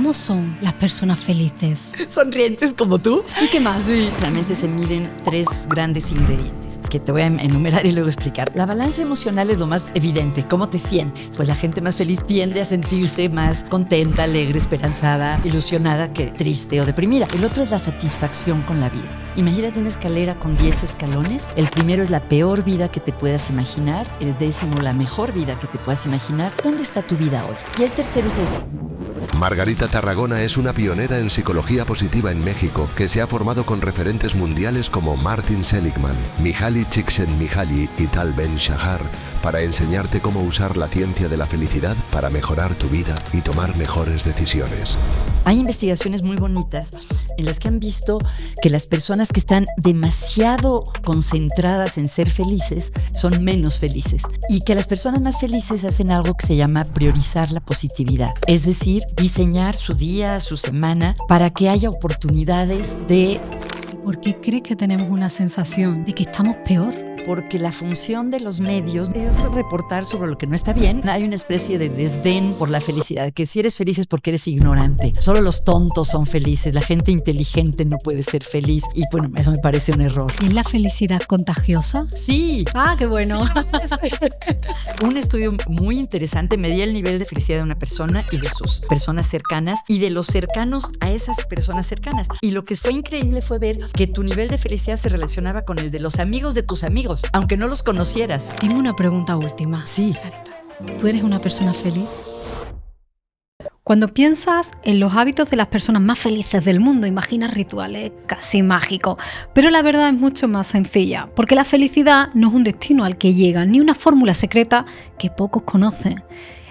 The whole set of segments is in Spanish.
¿cómo son las personas felices? Sonrientes como tú. ¿Y qué más? Sí. Realmente se miden 3 grandes ingredientes que te voy a enumerar y luego explicar. La balanza emocional es lo más evidente. ¿Cómo te sientes? Pues la gente más feliz tiende a sentirse más contenta, alegre, esperanzada, ilusionada que triste o deprimida. El otro es la satisfacción con la vida. Imagínate una escalera con 10 escalones. El primero es la peor vida que te puedas imaginar. El 10º, la mejor vida que te puedas imaginar. ¿Dónde está tu vida hoy? Y el tercero es el segundo. Margarita Tarragona es una pionera en psicología positiva en México que se ha formado con referentes mundiales como Martin Seligman, Mihaly Csikszentmihalyi y Tal Ben-Shahar para enseñarte cómo usar la ciencia de la felicidad para mejorar tu vida y tomar mejores decisiones. Hay investigaciones muy bonitas en las que han visto que las personas que están demasiado concentradas en ser felices son menos felices y que las personas más felices hacen algo que se llama priorizar la positividad, es decir, diseñar su día, su semana para que haya oportunidades de... ¿Por qué crees que tenemos una sensación de que estamos peor? Porque la función de los medios es reportar sobre lo que no está bien. Hay una especie de desdén por la felicidad, que si eres feliz es porque eres ignorante. Solo los tontos son felices, la gente inteligente no puede ser feliz. Y bueno, eso me parece un error. ¿Es la felicidad contagiosa? Sí. Ah, qué bueno. Sí. Un estudio muy interesante medía el nivel de felicidad de una persona y de sus personas cercanas y de los cercanos a esas personas cercanas. Y lo que fue increíble fue ver que tu nivel de felicidad se relacionaba con el de los amigos de tus amigos, aunque no los conocieras. Tengo una pregunta última. Sí. ¿Tú eres una persona feliz? Cuando piensas en los hábitos de las personas más felices del mundo, imaginas rituales casi mágicos. Pero la verdad es mucho más sencilla, porque la felicidad no es un destino al que llegas, ni una fórmula secreta que pocos conocen.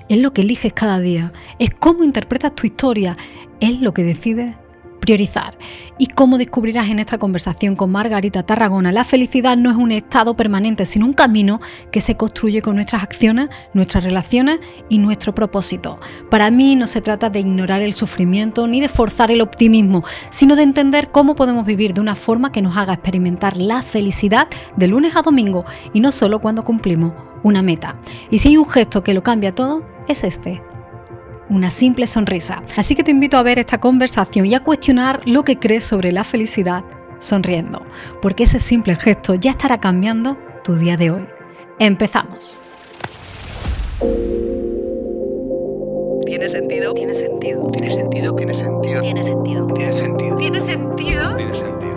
Es lo que eliges cada día, es cómo interpretas tu historia, es lo que decides priorizar. Y como descubrirás en esta conversación con Margarita Tarragona, la felicidad no es un estado permanente, sino un camino que se construye con nuestras acciones, nuestras relaciones y nuestro propósito. Para mí no se trata de ignorar el sufrimiento ni de forzar el optimismo, sino de entender cómo podemos vivir de una forma que nos haga experimentar la felicidad de lunes a domingo y no solo cuando cumplimos una meta. Y si hay un gesto que lo cambia todo, es este: una simple sonrisa. Así que te invito a ver esta conversación y a cuestionar lo que crees sobre la felicidad sonriendo, porque ese simple gesto ya estará cambiando tu día de hoy. Empezamos. ¿Tiene sentido? Tiene sentido. Tiene sentido. Tiene sentido. Tiene sentido. Tiene sentido. Tiene sentido. Tiene sentido.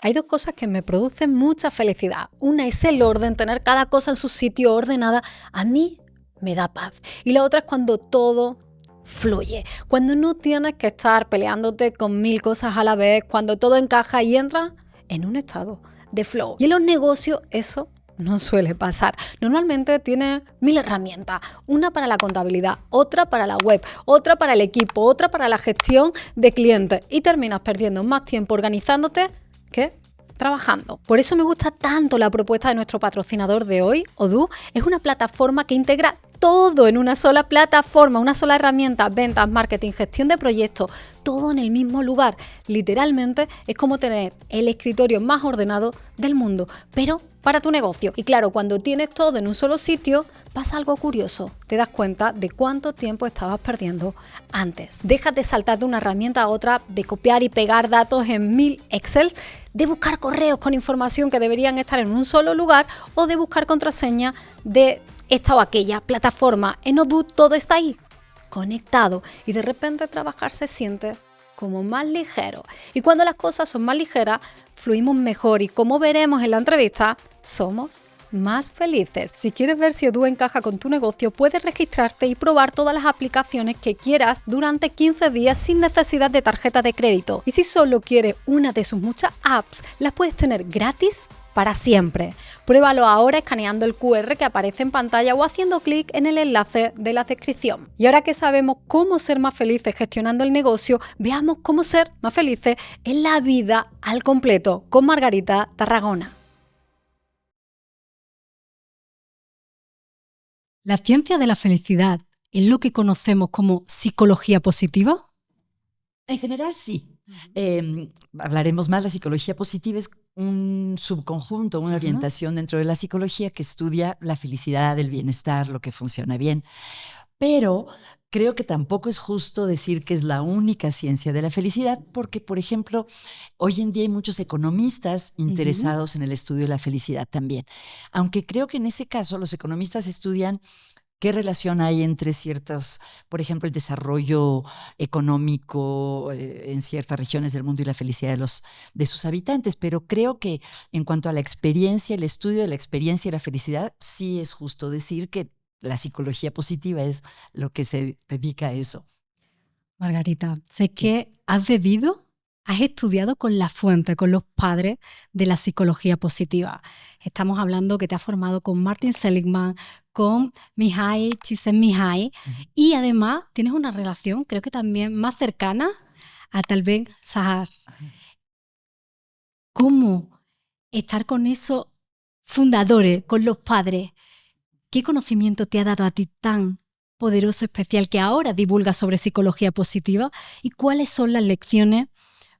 Hay dos cosas que me producen mucha felicidad. Una es el orden, tener cada cosa en su sitio ordenada. A mí me da paz. Y la otra es cuando todo fluye. Cuando no tienes que estar peleándote con 1000 cosas a la vez. Cuando todo encaja y entra en un estado de flow. Y en los negocios eso no suele pasar. Normalmente tienes 1000 herramientas. Una para la contabilidad, otra para la web, otra para el equipo, otra para la gestión de clientes. Y terminas perdiendo más tiempo organizándote que trabajando. Por eso me gusta tanto la propuesta de nuestro patrocinador de hoy, Odoo. Es una plataforma que integra todo en una sola plataforma, una sola herramienta: ventas, marketing, gestión de proyectos, todo en el mismo lugar. Literalmente es como tener el escritorio más ordenado del mundo, pero para tu negocio. Y claro, cuando tienes todo en un solo sitio, pasa algo curioso. Te das cuenta de cuánto tiempo estabas perdiendo antes. Dejas de saltar de una herramienta a otra, de copiar y pegar datos en 1000 Excel, de buscar correos con información que deberían estar en un solo lugar o de buscar contraseñas de esta o aquella plataforma. En Odoo todo está ahí, conectado, y de repente trabajar se siente como más ligero. Y cuando las cosas son más ligeras, fluimos mejor y, como veremos en la entrevista, somos más felices. Si quieres ver si Odoo encaja con tu negocio, puedes registrarte y probar todas las aplicaciones que quieras durante 15 días sin necesidad de tarjeta de crédito. Y si solo quieres una de sus muchas apps, las puedes tener gratis para siempre. Pruébalo ahora escaneando el QR que aparece en pantalla o haciendo clic en el enlace de la descripción. Y ahora que sabemos cómo ser más felices gestionando el negocio, veamos cómo ser más felices en la vida al completo con Margarita Tarragona. ¿La ciencia de la felicidad es lo que conocemos como psicología positiva? En general sí. Hablaremos más. La psicología positiva es un subconjunto, una orientación dentro de la psicología que estudia la felicidad, el bienestar, lo que funciona bien. Pero creo que tampoco es justo decir que es la única ciencia de la felicidad, porque, por ejemplo, hoy en día hay muchos economistas interesados en el estudio de la felicidad también. Aunque creo que en ese caso los economistas estudian qué relación hay entre ciertas, por ejemplo, el desarrollo económico en ciertas regiones del mundo y la felicidad de sus habitantes. Pero creo que en cuanto a la experiencia, el estudio de la experiencia y la felicidad, sí es justo decir que la psicología positiva es lo que se dedica a eso. Margarita, sé que has estudiado con la fuente, con los padres de la psicología positiva. Estamos hablando que te has formado con Martin Seligman, con Mihaly Csikszentmihalyi, y además tienes una relación, creo que también más cercana a Tal Ben-Shahar. ¿Cómo estar con esos fundadores, con los padres? ¿Qué conocimiento te ha dado a ti tan poderoso, especial, que ahora divulgas sobre psicología positiva? ¿Y cuáles son las lecciones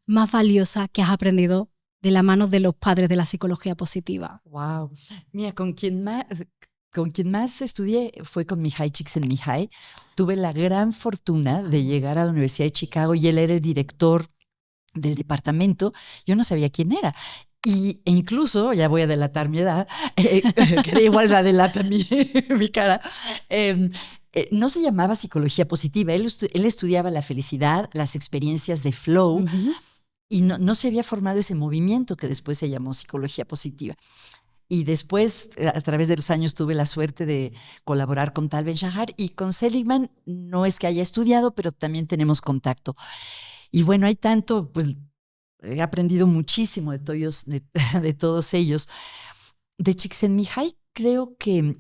más valiosas que has aprendido de la mano de los padres de la psicología positiva? Wow. Mira, con quien más estudié fue con Mihaly Csikszentmihalyi. Tuve la gran fortuna de llegar a la Universidad de Chicago y él era el director del departamento. Yo no sabía quién era. E incluso, ya voy a delatar mi edad, que igual la delata mi cara, no se llamaba psicología positiva. Él estudiaba la felicidad, las experiencias de flow, y no se había formado ese movimiento que después se llamó psicología positiva. Y después, a través de los años, tuve la suerte de colaborar con Tal Ben-Shahar, y con Seligman no es que haya estudiado, pero también tenemos contacto. Y bueno, hay tanto, pues he aprendido muchísimo de todos ellos. De Csikszentmihalyi creo que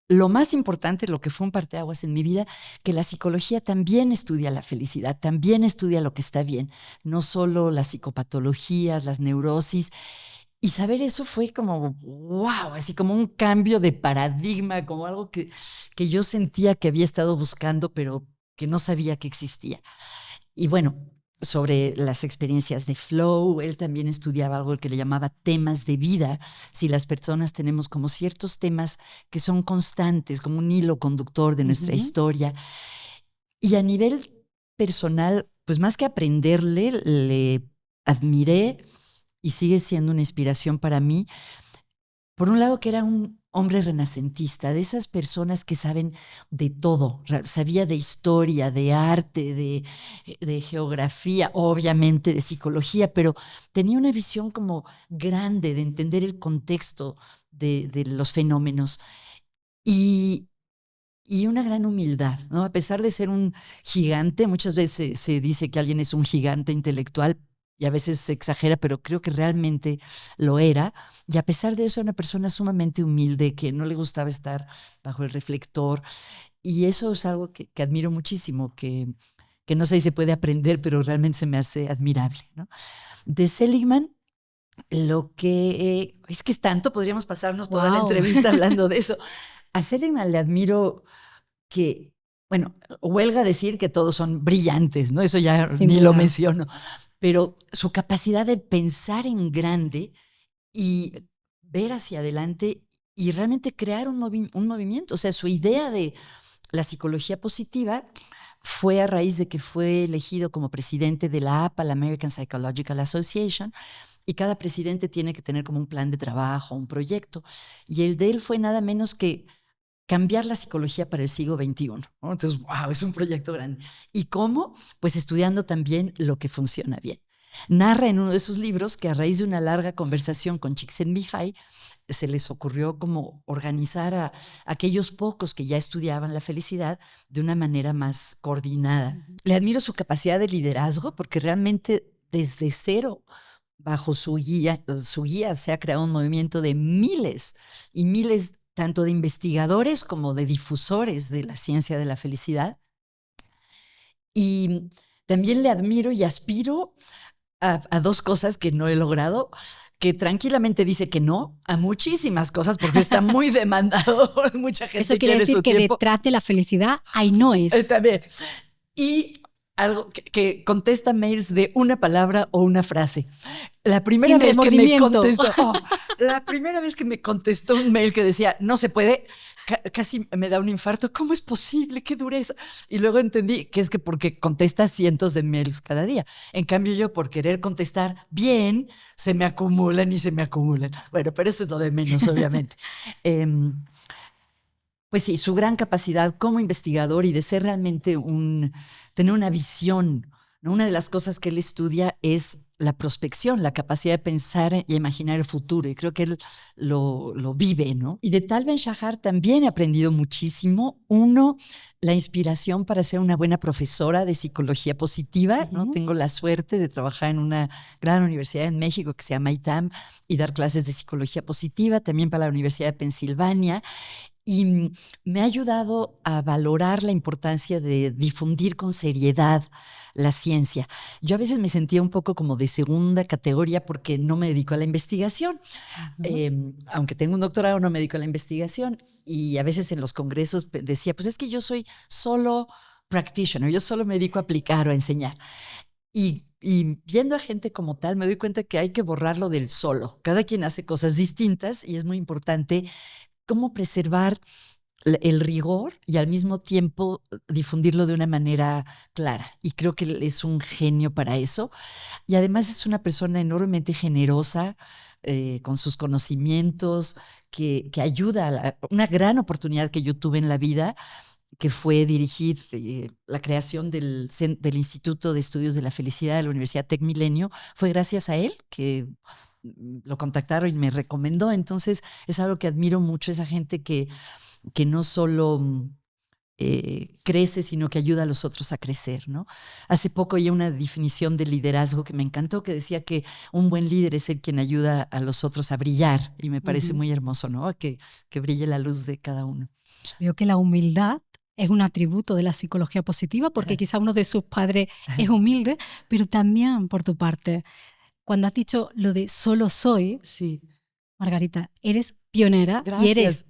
lo más importante, lo que fue un parteaguas en mi vida, que la psicología también estudia la felicidad, también estudia lo que está bien, no solo las psicopatologías, las neurosis. Y saber eso fue como, wow, así como un cambio de paradigma, como algo que yo sentía que había estado buscando, pero que no sabía que existía. Y bueno, sobre las experiencias de flow, él también estudiaba algo que le llamaba temas de vida. Si las personas tenemos como ciertos temas que son constantes, como un hilo conductor de nuestra historia. Y a nivel personal, pues más que aprenderle, le admiré y sigue siendo una inspiración para mí. Por un lado, que era un hombre renacentista, de esas personas que saben de todo. Sabía de historia, de arte, de geografía, obviamente de psicología, pero tenía una visión como grande de entender el contexto de los fenómenos y una gran humildad, ¿no? A pesar de ser un gigante, muchas veces se dice que alguien es un gigante intelectual, y a veces se exagera, pero creo que realmente lo era. Y a pesar de eso, era una persona sumamente humilde, que no le gustaba estar bajo el reflector. Y eso es algo que admiro muchísimo, que no sé si se puede aprender, pero realmente se me hace admirable, ¿no? De Seligman, lo que es que es tanto, podríamos pasarnos toda la entrevista hablando de eso. A Seligman le admiro que, bueno, huelga decir que todos son brillantes, ¿no? Eso ya ni lo menciono. Pero su capacidad de pensar en grande y ver hacia adelante y realmente crear un movimiento. O sea, su idea de la psicología positiva fue a raíz de que fue elegido como presidente de la APA, la American Psychological Association, y cada presidente tiene que tener como un plan de trabajo, un proyecto. Y el de él fue nada menos que cambiar la psicología para el siglo XXI, ¿no? Entonces, wow, es un proyecto grande. ¿Y cómo? Pues estudiando también lo que funciona bien. Narra en uno de sus libros que a raíz de una larga conversación con Csikszentmihalyi se les ocurrió como organizar a aquellos pocos que ya estudiaban la felicidad de una manera más coordinada. Le admiro su capacidad de liderazgo porque realmente desde cero, bajo su guía se ha creado un movimiento de miles y miles tanto de investigadores como de difusores de la ciencia de la felicidad. Y también le admiro y aspiro a dos cosas que no he logrado, que tranquilamente dice que no a muchísimas cosas porque está muy demandado. Mucha gente eso quiere decir que tiempo. Detrás de la felicidad hay noes. También. Y algo que contesta mails de una palabra o una frase. La primera Sin vez que me remordimiento. contestó, la primera vez que me contestó un mail que decía no se puede, casi me da un infarto. ¿Cómo es posible? ¡Qué dureza! Y luego entendí que es que porque contesta cientos de mails cada día. En cambio yo, por querer contestar bien, se me acumulan y se me acumulan. Bueno, pero eso es lo de menos, obviamente. Pues sí, su gran capacidad como investigador y de ser realmente tener una visión, ¿no? Una de las cosas que él estudia es la prospección, la capacidad de pensar y imaginar el futuro. Y creo que él lo vive, ¿no? Y de Tal Ben-Shahar también he aprendido muchísimo. Uno, la inspiración para ser una buena profesora de psicología positiva, ¿no? Tengo la suerte de trabajar en una gran universidad en México que se llama ITAM y dar clases de psicología positiva, también para la Universidad de Pensilvania. Y me ha ayudado a valorar la importancia de difundir con seriedad la ciencia. Yo a veces me sentía un poco como de segunda categoría porque no me dedico a la investigación. Aunque tengo un doctorado, no me dedico a la investigación. Y a veces en los congresos decía, pues es que yo soy solo practitioner, yo solo me dedico a aplicar o a enseñar. Y viendo a gente como tal, me doy cuenta que hay que borrarlo del solo. Cada quien hace cosas distintas y es muy importante cómo preservar el rigor y al mismo tiempo difundirlo de una manera clara. Y creo que él es un genio para eso. Y además es una persona enormemente generosa con sus conocimientos, que ayuda una gran oportunidad que yo tuve en la vida, que fue dirigir la creación del Instituto de Estudios de la Felicidad de la Universidad Tec Milenio. Fue gracias a él que lo contactaron y me recomendó. Entonces es algo que admiro mucho, esa gente que no solo crece, sino que ayuda a los otros a crecer, ¿no? Hace poco oí una definición de liderazgo que me encantó, que decía que un buen líder es el quien ayuda a los otros a brillar, y me parece muy hermoso, ¿no? Que brille la luz de cada uno. Veo que la humildad es un atributo de la psicología positiva, porque quizá uno de sus padres es humilde, pero también por tu parte, cuando has dicho lo de solo soy, sí. Margarita, eres pionera. Gracias. Y eres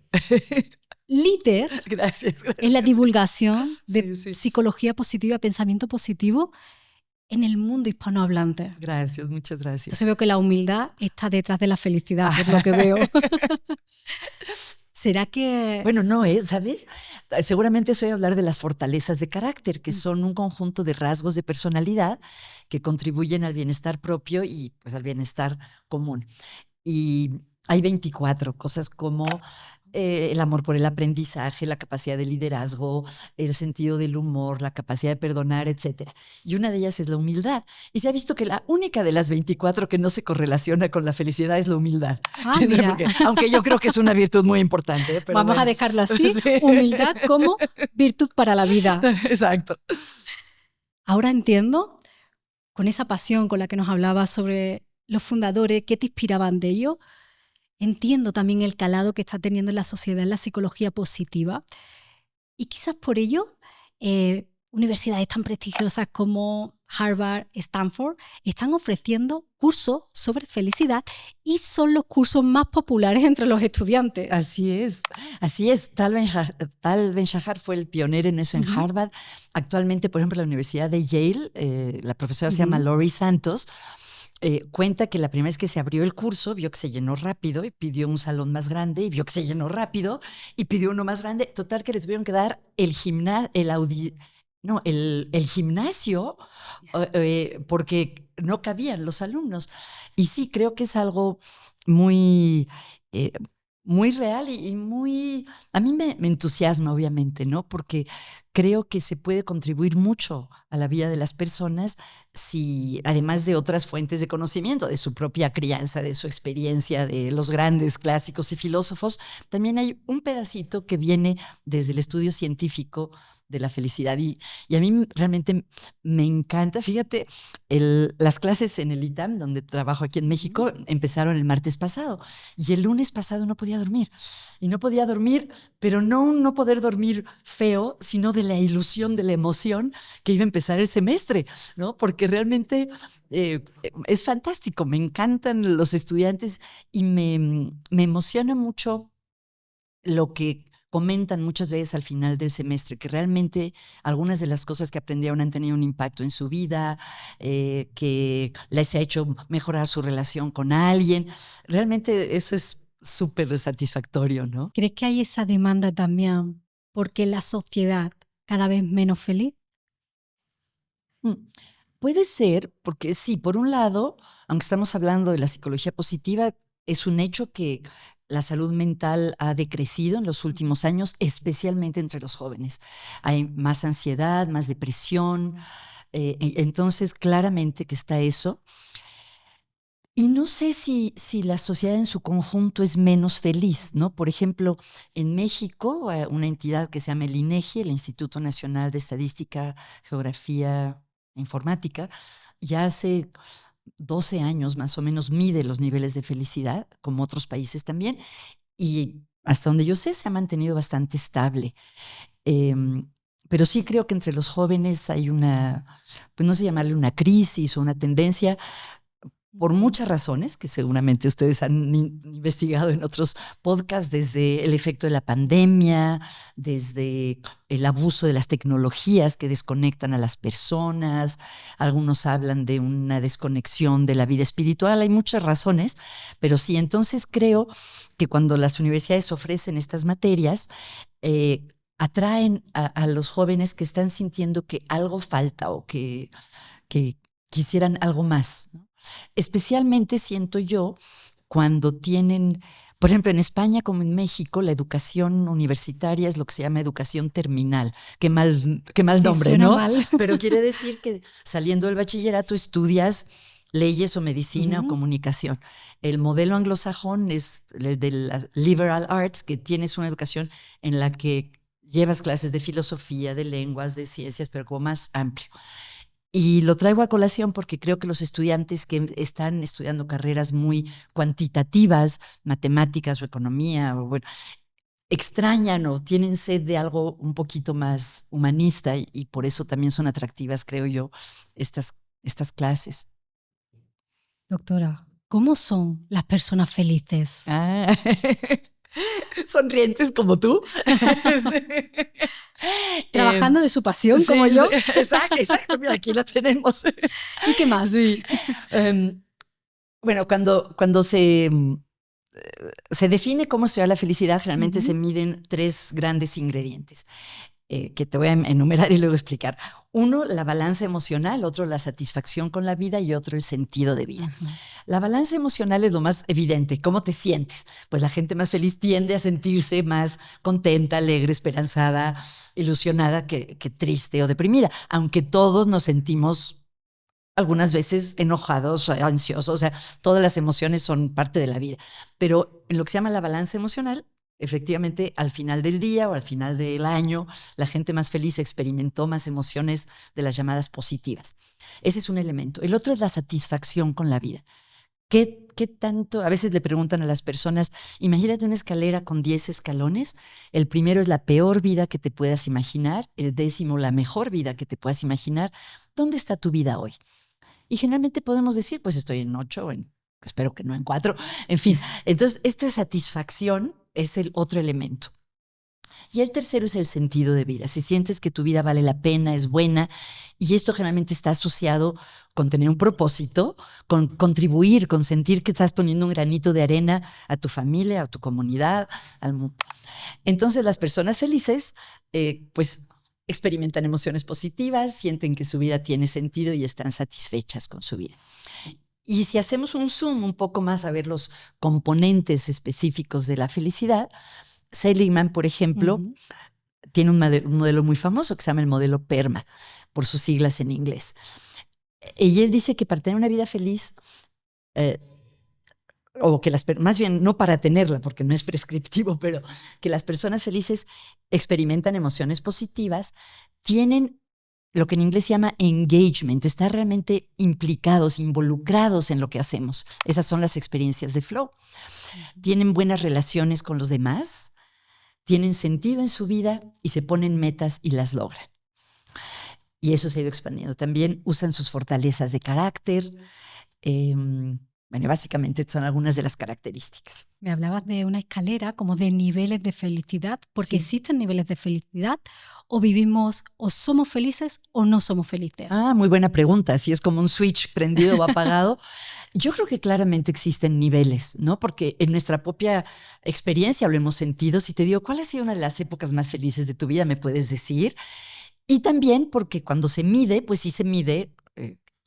líder Gracias. en la divulgación de sí. psicología positiva, pensamiento positivo en el mundo hispanohablante. Gracias, muchas gracias. Entonces veo que la humildad está detrás de la felicidad, es lo que veo. ¿Será que...? Bueno, no, ¿sabes? Seguramente eso voy a hablar de las fortalezas de carácter, que son un conjunto de rasgos de personalidad que contribuyen al bienestar propio y pues al bienestar común. Y hay 24 cosas como el amor por el aprendizaje, la capacidad de liderazgo, el sentido del humor, la capacidad de perdonar, etc. Y una de ellas es la humildad. Y se ha visto que la única de las 24 que no se correlaciona con la felicidad es la humildad. Mira. Aunque yo creo que es una virtud muy importante. Pero vamos a dejarlo así, sí. Humildad como virtud para la vida. Exacto. Ahora entiendo, con esa pasión con la que nos hablabas sobre los fundadores, ¿qué te inspiraban de ellos? Entiendo también el calado que está teniendo en la sociedad en la psicología positiva. Y quizás por ello, universidades tan prestigiosas como Harvard, Stanford, están ofreciendo cursos sobre felicidad y son los cursos más populares entre los estudiantes. Así es, así es. Tal Ben-Shahar fue el pionero en eso en Harvard. Actualmente, por ejemplo, la Universidad de Yale, la profesora se llama Laurie Santos, cuenta que la primera vez que se abrió el curso vio que se llenó rápido y pidió un salón más grande y vio que se llenó rápido y pidió uno más grande. Total que le tuvieron que dar el gimnasio porque no cabían los alumnos. Y sí, creo que es algo muy real y muy... A mí me entusiasma, obviamente, ¿no? Porque creo que se puede contribuir mucho a la vida de las personas si, además de otras fuentes de conocimiento, de su propia crianza, de su experiencia, de los grandes clásicos y filósofos, también hay un pedacito que viene desde el estudio científico de la felicidad. Y a mí realmente me encanta. Fíjate, las clases en el ITAM, donde trabajo aquí en México, empezaron el martes pasado. Y el lunes pasado no podía dormir. Y no podía dormir, pero no poder dormir feo, sino de la ilusión, de la emoción que iba a empezar el semestre, ¿no? Porque realmente es fantástico. Me encantan los estudiantes y me emociona mucho lo que comentan muchas veces al final del semestre que realmente algunas de las cosas que aprendieron han tenido un impacto en su vida, que les ha hecho mejorar su relación con alguien. Realmente eso es súper satisfactorio, ¿no? ¿Crees que hay esa demanda también porque la sociedad cada vez menos feliz? Puede ser, porque sí, por un lado, aunque estamos hablando de la psicología positiva, es un hecho que la salud mental ha decrecido en los últimos años, especialmente entre los jóvenes. Hay más ansiedad, más depresión, entonces claramente que está eso. Y no sé si la sociedad en su conjunto es menos feliz, ¿no? Por ejemplo, en México, una entidad que se llama el INEGI, el Instituto Nacional de Estadística, Geografía e Informática, ya hace 12 años más o menos mide los niveles de felicidad, como otros países también, y hasta donde yo sé se ha mantenido bastante estable. Pero sí creo que entre los jóvenes hay una, pues no sé llamarle una crisis o una tendencia, por muchas razones que seguramente ustedes han investigado en otros podcasts, desde el efecto de la pandemia, desde el abuso de las tecnologías que desconectan a las personas. Algunos hablan de una desconexión de la vida espiritual. Hay muchas razones, pero sí, entonces creo que cuando las universidades ofrecen estas materias, atraen a los jóvenes que están sintiendo que algo falta o que quisieran algo más, ¿no? Especialmente siento yo cuando tienen, por ejemplo, en España como en México, la educación universitaria es lo que se llama educación terminal. Qué mal Sí, nombre, suena ¿no? mal. Pero quiere decir que saliendo del bachillerato estudias leyes o medicina o comunicación. El modelo anglosajón es el de las liberal arts, que tienes una educación en la que llevas clases de filosofía, de lenguas, de ciencias, pero como más amplio. Y lo traigo a colación porque creo que los estudiantes que están estudiando carreras muy cuantitativas, matemáticas o economía, o bueno, extrañan o tienen sed de algo un poquito más humanista y por eso también son atractivas, creo yo, estas clases. Doctora, ¿cómo son las personas felices? Ah, sonrientes como tú. Trabajando de su pasión, Sí, como yo. sí, exacto. Mira, aquí la tenemos. ¿Y qué más? Sí. Bueno, cuando se define cómo se da la felicidad, generalmente se miden 3 grandes ingredientes que te voy a enumerar y luego explicar. Uno, la balanza emocional, otro, la satisfacción con la vida y otro, el sentido de vida. La balanza emocional es lo más evidente. ¿Cómo te sientes? Pues la gente más feliz tiende a sentirse más contenta, alegre, esperanzada, ilusionada que triste o deprimida, aunque todos nos sentimos algunas veces enojados, ansiosos, o sea, todas las emociones son parte de la vida. Pero en lo que se llama la balanza emocional, efectivamente, al final del día o al final del año, la gente más feliz experimentó más emociones de las llamadas positivas. Ese es un elemento. El otro es la satisfacción con la vida. ¿Qué tanto? A veces le preguntan a las personas, imagínate una escalera con 10 escalones. El primero es la peor vida que te puedas imaginar, el 10º la mejor vida que te puedas imaginar. ¿Dónde está tu vida hoy? Y generalmente podemos decir, pues estoy en 8, espero que no en 4, en fin. Entonces, esta satisfacción es el otro elemento. Y el tercero es el sentido de vida. Si sientes que tu vida vale la pena, es buena, y esto generalmente está asociado con tener un propósito, con contribuir, con sentir que estás poniendo un granito de arena a tu familia, a tu comunidad, al mundo. Entonces, las personas felices, pues experimentan emociones positivas, sienten que su vida tiene sentido y están satisfechas con su vida. Y si hacemos un zoom un poco más a ver los componentes específicos de la felicidad, Seligman, por ejemplo, tiene un modelo muy famoso que se llama el modelo PERMA, por sus siglas en inglés. Y él dice que para tener una vida feliz, o que más bien no para tenerla, porque no es prescriptivo, pero que las personas felices experimentan emociones positivas, tienen lo que en inglés se llama engagement, estar realmente implicados, involucrados en lo que hacemos. Esas son las experiencias de flow. Tienen buenas relaciones con los demás, tienen sentido en su vida y se ponen metas y las logran. Y eso se ha ido expandiendo. También usan sus fortalezas de carácter, Bueno, básicamente son algunas de las características. Me hablabas de una escalera como de niveles de felicidad, porque Sí. existen niveles de felicidad, o vivimos, o somos felices o no somos felices. Ah, muy buena pregunta. Si es como un switch prendido o apagado. Yo creo que claramente existen niveles, ¿no? Porque en nuestra propia experiencia lo hemos sentido. Si te digo, ¿cuál ha sido una de las épocas más felices de tu vida? ¿Me puedes decir? Y también porque cuando se mide, pues sí se mide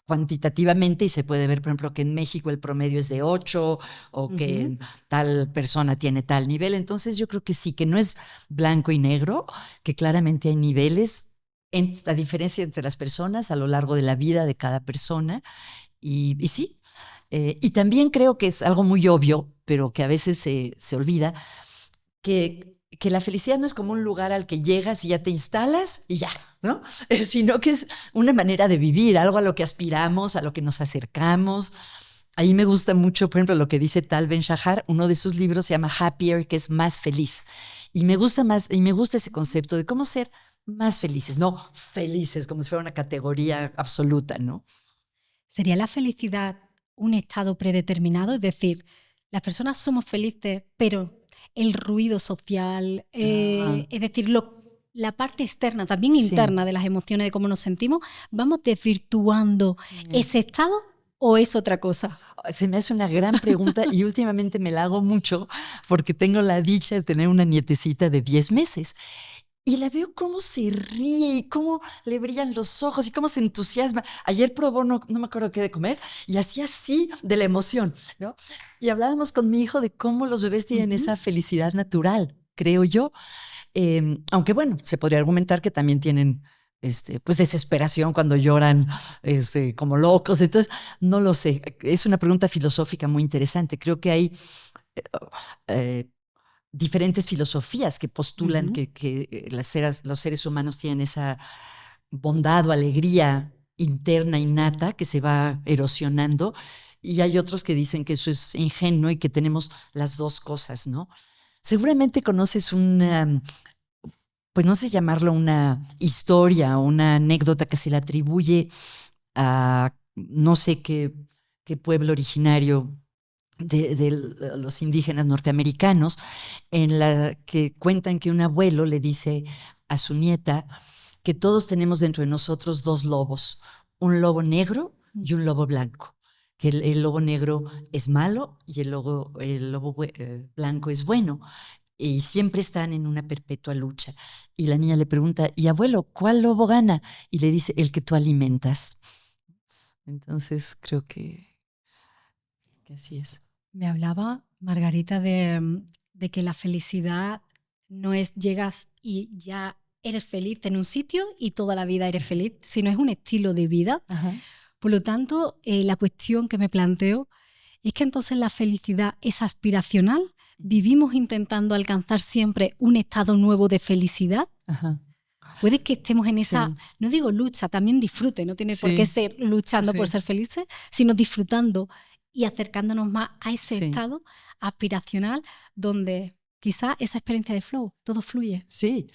cuantitativamente y se puede ver, por ejemplo, que en México el promedio es de 8 o que tal persona tiene tal nivel. Entonces yo creo que sí, que no es blanco y negro, que claramente hay niveles, la diferencia entre las personas a lo largo de la vida de cada persona. Y sí, y también creo que es algo muy obvio, pero que a veces se olvida, que la felicidad no es como un lugar al que llegas y ya te instalas y ya, ¿no? Sino que es una manera de vivir, algo a lo que aspiramos, a lo que nos acercamos. Ahí me gusta mucho, por ejemplo, lo que dice Tal Ben-Shahar. Uno de sus libros se llama Happier, que es más feliz. Y me gusta ese concepto de cómo ser más felices, no felices, como si fuera una categoría absoluta, ¿no? ¿Sería la felicidad un estado predeterminado? Es decir, las personas somos felices, pero el ruido social, es decir, la parte externa, también interna de las emociones, de cómo nos sentimos, ¿vamos desvirtuando ese estado o es otra cosa? Se me hace una gran pregunta y últimamente me la hago mucho porque tengo la dicha de tener una nietecita de 10 meses. Y la veo cómo se ríe y cómo le brillan los ojos y cómo se entusiasma. Ayer probó, no me acuerdo qué de comer, y hacía así de la emoción, ¿no? Y hablábamos con mi hijo de cómo los bebés tienen esa felicidad natural, creo yo. Aunque bueno, se podría argumentar que también tienen pues desesperación cuando lloran como locos. Entonces, no lo sé. Es una pregunta filosófica muy interesante. Creo que hay eh, diferentes filosofías que postulan que los seres humanos tienen esa bondad o alegría interna innata que se va erosionando, y hay otros que dicen que eso es ingenuo y que tenemos las dos cosas, ¿no? Seguramente conoces una, pues no sé llamarlo una historia o una anécdota que se le atribuye a no sé qué pueblo originario de los indígenas norteamericanos, en la que cuentan que un abuelo le dice a su nieta que todos tenemos dentro de nosotros dos lobos, un lobo negro y un lobo blanco, que el lobo negro es malo y el lobo blanco es bueno, y siempre están en una perpetua lucha. Y la niña le pregunta, ¿y abuelo, cuál lobo gana? Y le dice, el que tú alimentas. Entonces creo que así es. Me hablaba Margarita de que la felicidad no es llegas y ya eres feliz en un sitio y toda la vida eres feliz, sino es un estilo de vida. Ajá. Por lo tanto, la cuestión que me planteo es que entonces la felicidad es aspiracional. ¿Vivimos intentando alcanzar siempre un estado nuevo de felicidad? Ajá. Puede que estemos en esa, Sí. no digo lucha, también disfrute, no tiene por Sí. qué ser luchando Sí. por ser felices, sino disfrutando y acercándonos más a ese Sí. estado aspiracional donde quizá esa experiencia de flow, todo fluye. Sí.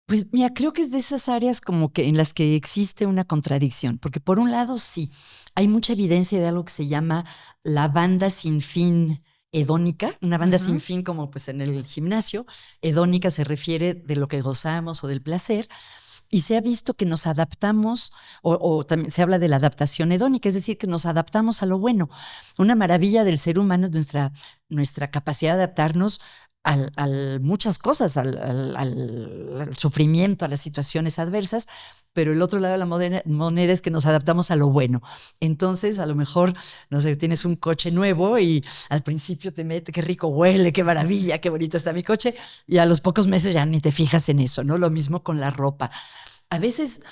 Pues mira, creo que es de esas áreas como que en las que existe una contradicción, porque por un lado sí, hay mucha evidencia de algo que se llama la banda sin fin hedónica, una banda sin fin como pues en el gimnasio. Hedónica se refiere de lo que gozamos o del placer, y se ha visto que nos adaptamos, o también se habla de la adaptación hedónica, es decir, que nos adaptamos a lo bueno. Una maravilla del ser humano es nuestra capacidad de adaptarnos a muchas cosas, al sufrimiento, a las situaciones adversas, pero el otro lado de la moneda es que nos adaptamos a lo bueno. Entonces, a lo mejor, no sé, tienes un coche nuevo y al principio te mete, qué rico huele, qué maravilla, qué bonito está mi coche, y a los pocos meses ya ni te fijas en eso, ¿no? Lo mismo con la ropa. A veces,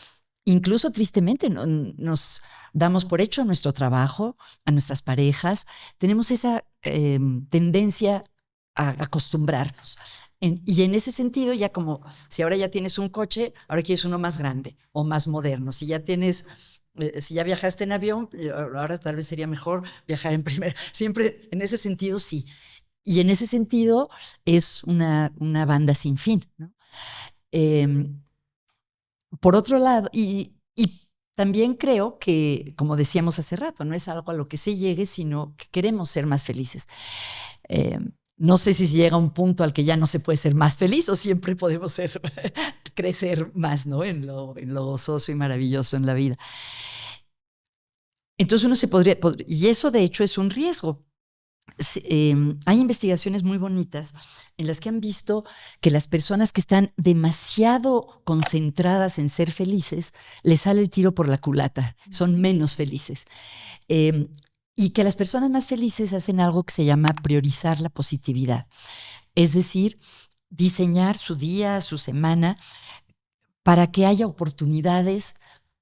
incluso tristemente, nos damos por hecho a nuestro trabajo, a nuestras parejas. Tenemos esa tendencia a acostumbrarnos. Y en ese sentido, ya como si ahora ya tienes un coche, ahora quieres uno más grande o más moderno. Si ya si ya viajaste en avión, ahora tal vez sería mejor viajar en primera. Siempre en ese sentido, sí. Y en ese sentido es una banda sin fin, ¿no? Por otro lado, y también creo que, como decíamos hace rato, no es algo a lo que se llegue, sino que queremos ser más felices. No sé si llega un punto al que ya no se puede ser más feliz o siempre podemos crecer más, ¿no? En lo gozoso y maravilloso en la vida. Entonces uno se podría, y eso de hecho es un riesgo. Hay investigaciones muy bonitas en las que han visto que las personas que están demasiado concentradas en ser felices, les sale el tiro por la culata, son menos felices. Y que las personas más felices hacen algo que se llama priorizar la positividad. Es decir, diseñar su día, su semana, para que haya oportunidades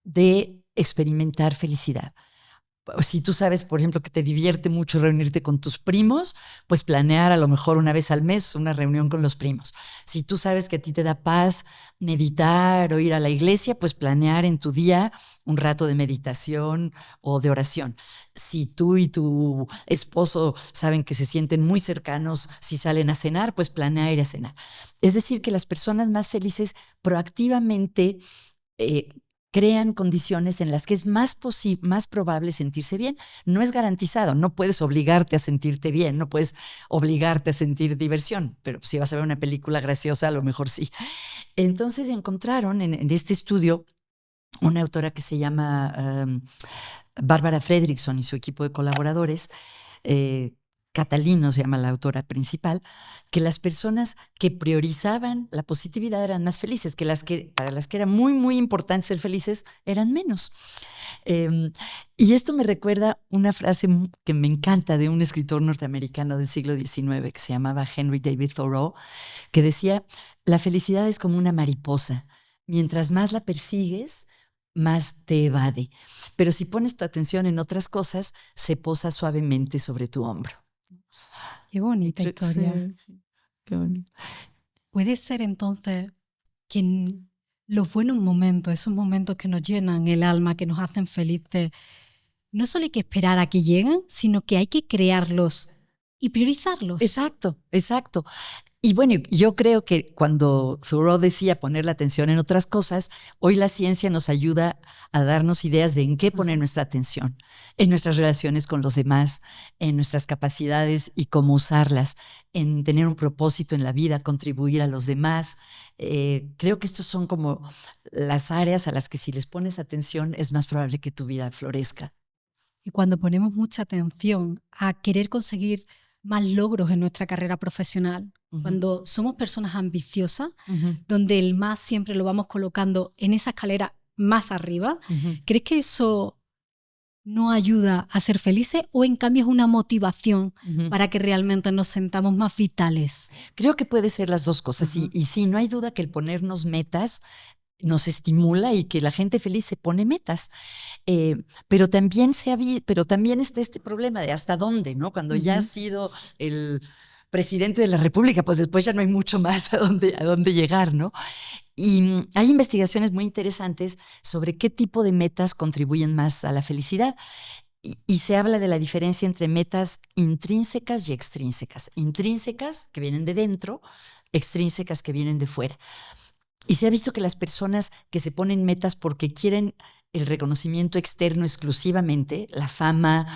de experimentar felicidad. Si tú sabes, por ejemplo, que te divierte mucho reunirte con tus primos, pues planear a lo mejor una vez al mes una reunión con los primos. Si tú sabes que a ti te da paz meditar o ir a la iglesia, pues planear en tu día un rato de meditación o de oración. Si tú y tu esposo saben que se sienten muy cercanos, si salen a cenar, pues planear ir a cenar. Es decir, que las personas más felices proactivamente crean condiciones en las que es más probable sentirse bien. No es garantizado, no puedes obligarte a sentirte bien, no puedes obligarte a sentir diversión, pero si vas a ver una película graciosa, a lo mejor sí. Entonces encontraron en este estudio una autora que se llama Bárbara Fredrickson y su equipo de colaboradores, Catalino se llama la autora principal, que las personas que priorizaban la positividad eran más felices, para las que era muy, muy importante ser felices, eran menos. Y esto me recuerda una frase que me encanta de un escritor norteamericano del siglo XIX que se llamaba Henry David Thoreau, que decía, la felicidad es como una mariposa. Mientras más la persigues, más te evade. Pero si pones tu atención en otras cosas, se posa suavemente sobre tu hombro. Qué bonita historia. Sí, qué bonito. Puede ser entonces que en los buenos momentos, esos momentos que nos llenan el alma, que nos hacen felices, no solo hay que esperar a que lleguen, sino que hay que crearlos y priorizarlos. Exacto, exacto. Y bueno, yo creo que cuando Thoreau decía poner la atención en otras cosas, hoy la ciencia nos ayuda a darnos ideas de en qué poner nuestra atención, en nuestras relaciones con los demás, en nuestras capacidades y cómo usarlas, en tener un propósito en la vida, contribuir a los demás. Creo que estos son como las áreas a las que si les pones atención es más probable que tu vida florezca. Y cuando ponemos mucha atención a querer conseguir más logros en nuestra carrera profesional, cuando somos personas ambiciosas, donde el más siempre lo vamos colocando en esa escalera más arriba, ¿crees que eso no ayuda a ser felices o en cambio es una motivación para que realmente nos sentamos más vitales? Creo que puede ser las dos cosas. Y sí, no hay duda que el ponernos metas nos estimula y que la gente feliz se pone metas. Pero también está este problema de hasta dónde, ¿no? Cuando ya has sido el presidente de la República, pues después ya no hay mucho más a dónde llegar, ¿no? Y hay investigaciones muy interesantes sobre qué tipo de metas contribuyen más a la felicidad. Y se habla de la diferencia entre metas intrínsecas y extrínsecas. Intrínsecas, que vienen de dentro, extrínsecas, que vienen de fuera. Y se ha visto que las personas que se ponen metas porque quieren el reconocimiento externo exclusivamente, la fama,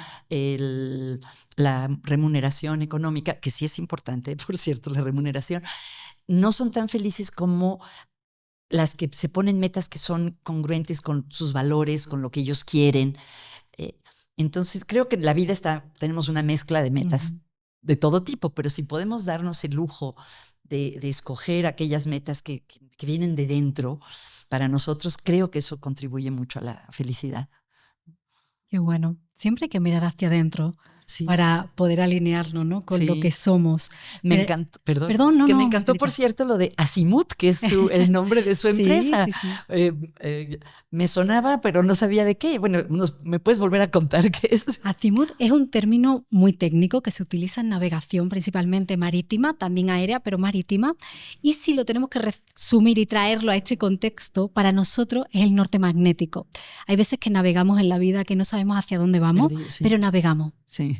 la remuneración económica, que sí es importante, por cierto, la remuneración, no son tan felices como las que se ponen metas que son congruentes con sus valores, con lo que ellos quieren. Entonces, creo que en la vida tenemos una mezcla de metas de todo tipo, pero si podemos darnos el lujo de escoger aquellas metas que vienen de dentro, para nosotros creo que eso contribuye mucho a la felicidad. Qué bueno. Siempre hay que mirar hacia adentro para poder alinearnos, ¿no? Con lo que somos. Me encantó, me encantó, por cierto, lo de Azimuth, que es el nombre de su empresa. Me sonaba, pero no sabía de qué. Bueno, ¿me puedes volver a contar qué es? Azimuth es un término muy técnico que se utiliza en navegación, principalmente marítima, también aérea, pero marítima. Y si lo tenemos que resumir y traerlo a este contexto, para nosotros es el norte magnético. Hay veces que navegamos en la vida que no sabemos hacia dónde vamos, pero navegamos. Sí.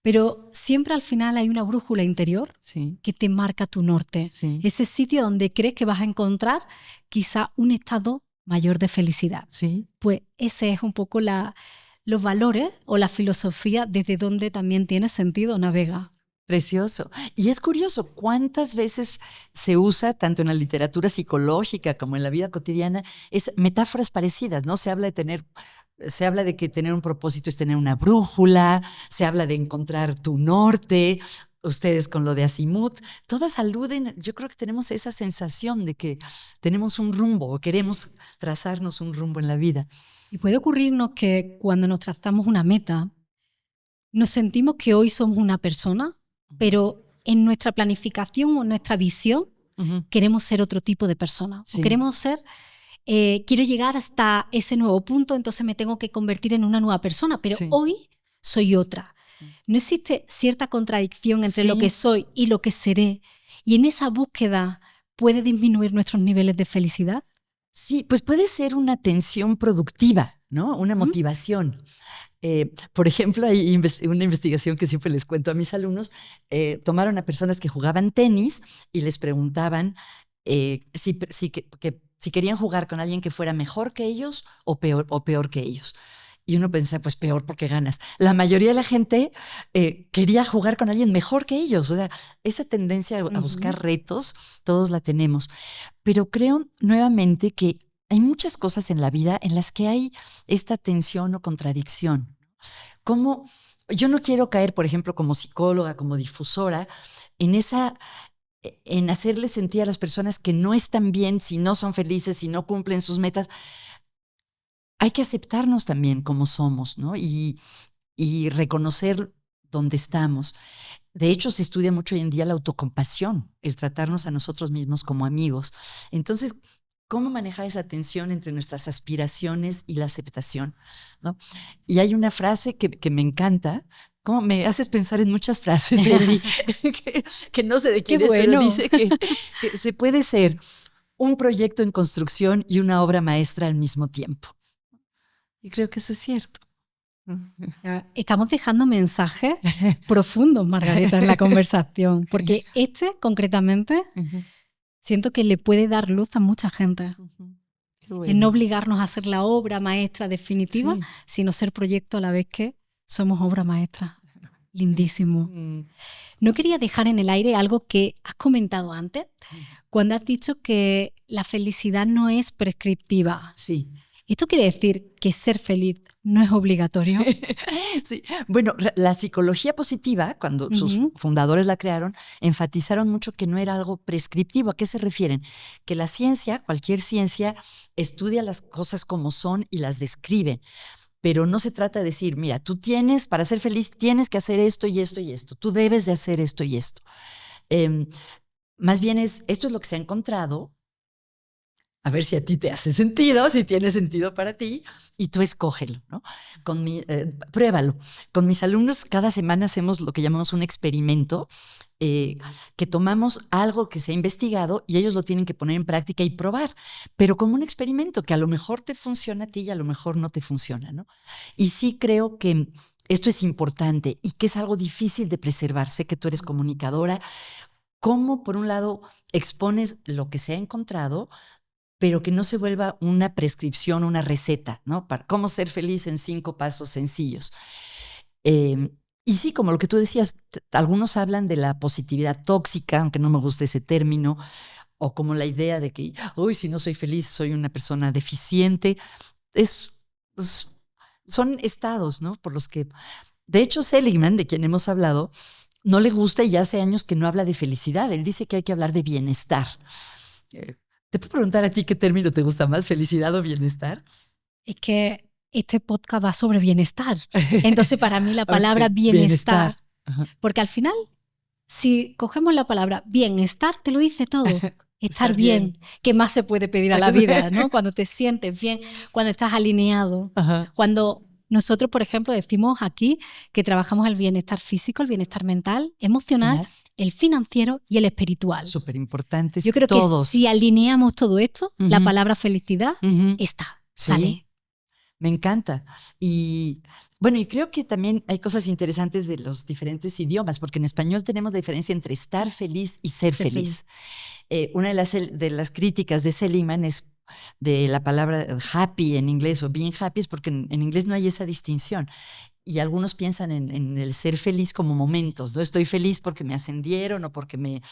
Pero siempre al final hay una brújula interior que te marca tu norte. Ese sitio donde crees que vas a encontrar quizá un estado mayor de felicidad. Sí. Pues ese es un poco los valores o la filosofía desde donde también tiene sentido Navega. Precioso. Y es curioso cuántas veces se usa, tanto en la literatura psicológica como en la vida cotidiana, es metáforas parecidas, ¿no? Se habla de que tener un propósito es tener una brújula, se habla de encontrar tu norte, ustedes con lo de Azimuth, todas aluden, yo creo que tenemos esa sensación de que tenemos un rumbo o queremos trazarnos un rumbo en la vida. Y puede ocurrirnos que cuando nos trazamos una meta, nos sentimos que hoy somos una persona, pero en nuestra planificación o nuestra visión queremos ser otro tipo de persona. Sí. O queremos ser, quiero llegar hasta ese nuevo punto, entonces me tengo que convertir en una nueva persona, pero Sí. hoy soy otra. ¿No existe cierta contradicción entre Sí. lo que soy y lo que seré? Y en esa búsqueda puede disminuir nuestros niveles de felicidad. Sí, pues puede ser una tensión productiva, ¿no? Una motivación. Por ejemplo, hay una investigación que siempre les cuento a mis alumnos. Tomaron a personas que jugaban tenis y les preguntaban si querían jugar con alguien que fuera mejor que ellos o peor que ellos. Y uno piensa, pues peor porque ganas. La mayoría de la gente quería jugar con alguien mejor que ellos. O sea, esa tendencia a buscar retos, todos la tenemos. Pero creo nuevamente que hay muchas cosas en la vida en las que hay esta tensión o contradicción. Como yo no quiero caer, por ejemplo, como psicóloga, como difusora, en hacerles sentir a las personas que no están bien si no son felices, si no cumplen sus metas. Hay que aceptarnos también como somos, ¿no? Y reconocer dónde estamos. De hecho, se estudia mucho hoy en día la autocompasión, el tratarnos a nosotros mismos como amigos. Entonces, ¿cómo manejar esa tensión entre nuestras aspiraciones y la aceptación, ¿no? Y hay una frase que me encanta. ¿Cómo me haces pensar en muchas frases, Eli? que no sé de quién es, pero dice que se puede ser un proyecto en construcción y una obra maestra al mismo tiempo. Y creo que eso es cierto. Estamos dejando mensajes profundos, Margareta, en la conversación, porque concretamente siento que le puede dar luz a mucha gente. Bueno. En no obligarnos a ser la obra maestra definitiva, sino ser proyecto a la vez que somos obra maestra. Lindísimo. No quería dejar en el aire algo que has comentado antes, cuando has dicho que la felicidad no es prescriptiva. Sí. ¿Esto quiere decir que ser feliz no es obligatorio? Sí. Bueno, la psicología positiva, cuando sus fundadores la crearon, enfatizaron mucho que no era algo prescriptivo. ¿A qué se refieren? Que la ciencia, cualquier ciencia, estudia las cosas como son y las describe. Pero no se trata de decir, mira, tú para ser feliz, tienes que hacer esto y esto y esto. Tú debes de hacer esto y esto. Más bien esto es lo que se ha encontrado. A ver si a ti te hace sentido, si tiene sentido para ti, y tú escógelo, ¿no? Pruébalo. Con mis alumnos cada semana hacemos lo que llamamos un experimento, que tomamos algo que se ha investigado y ellos lo tienen que poner en práctica y probar, pero como un experimento que a lo mejor te funciona a ti y a lo mejor no te funciona, ¿no? Y sí creo que esto es importante y que es algo difícil de preservar. Sé que tú eres comunicadora. ¿Cómo, por un lado, expones lo que se ha encontrado, pero que no se vuelva una prescripción, una receta, ¿no? Para cómo ser feliz en 5 pasos sencillos. Y sí, como lo que tú decías, algunos hablan de la positividad tóxica, aunque no me gusta ese término, o como la idea de que, uy, si no soy feliz, soy una persona deficiente. Son estados, ¿no? Por los que, de hecho, Seligman, de quien hemos hablado, no le gusta y ya hace años que no habla de felicidad. Él dice que hay que hablar de bienestar. ¿Te puedo preguntar a ti qué término te gusta más, felicidad o bienestar? Es que este podcast va sobre bienestar. Entonces, para mí la palabra bienestar. Porque al final, si cogemos la palabra bienestar, te lo dice todo. Estar bien. ¿Qué más se puede pedir a la vida, ¿no? Cuando te sientes bien, cuando estás alineado. Cuando nosotros, por ejemplo, decimos aquí que trabajamos el bienestar físico, el bienestar mental, emocional, el financiero y el espiritual. Súper importantes. Yo creo todos. que si alineamos todo esto, la palabra felicidad sale. Me encanta. Y bueno, y creo que también hay cosas interesantes de los diferentes idiomas, porque en español tenemos la diferencia entre estar feliz y ser feliz. Una de las críticas de Seligman es de la palabra happy en inglés o being happy es porque en inglés no hay esa distinción. Y algunos piensan en el ser feliz como momentos, ¿no? Estoy feliz porque me ascendieron o porque me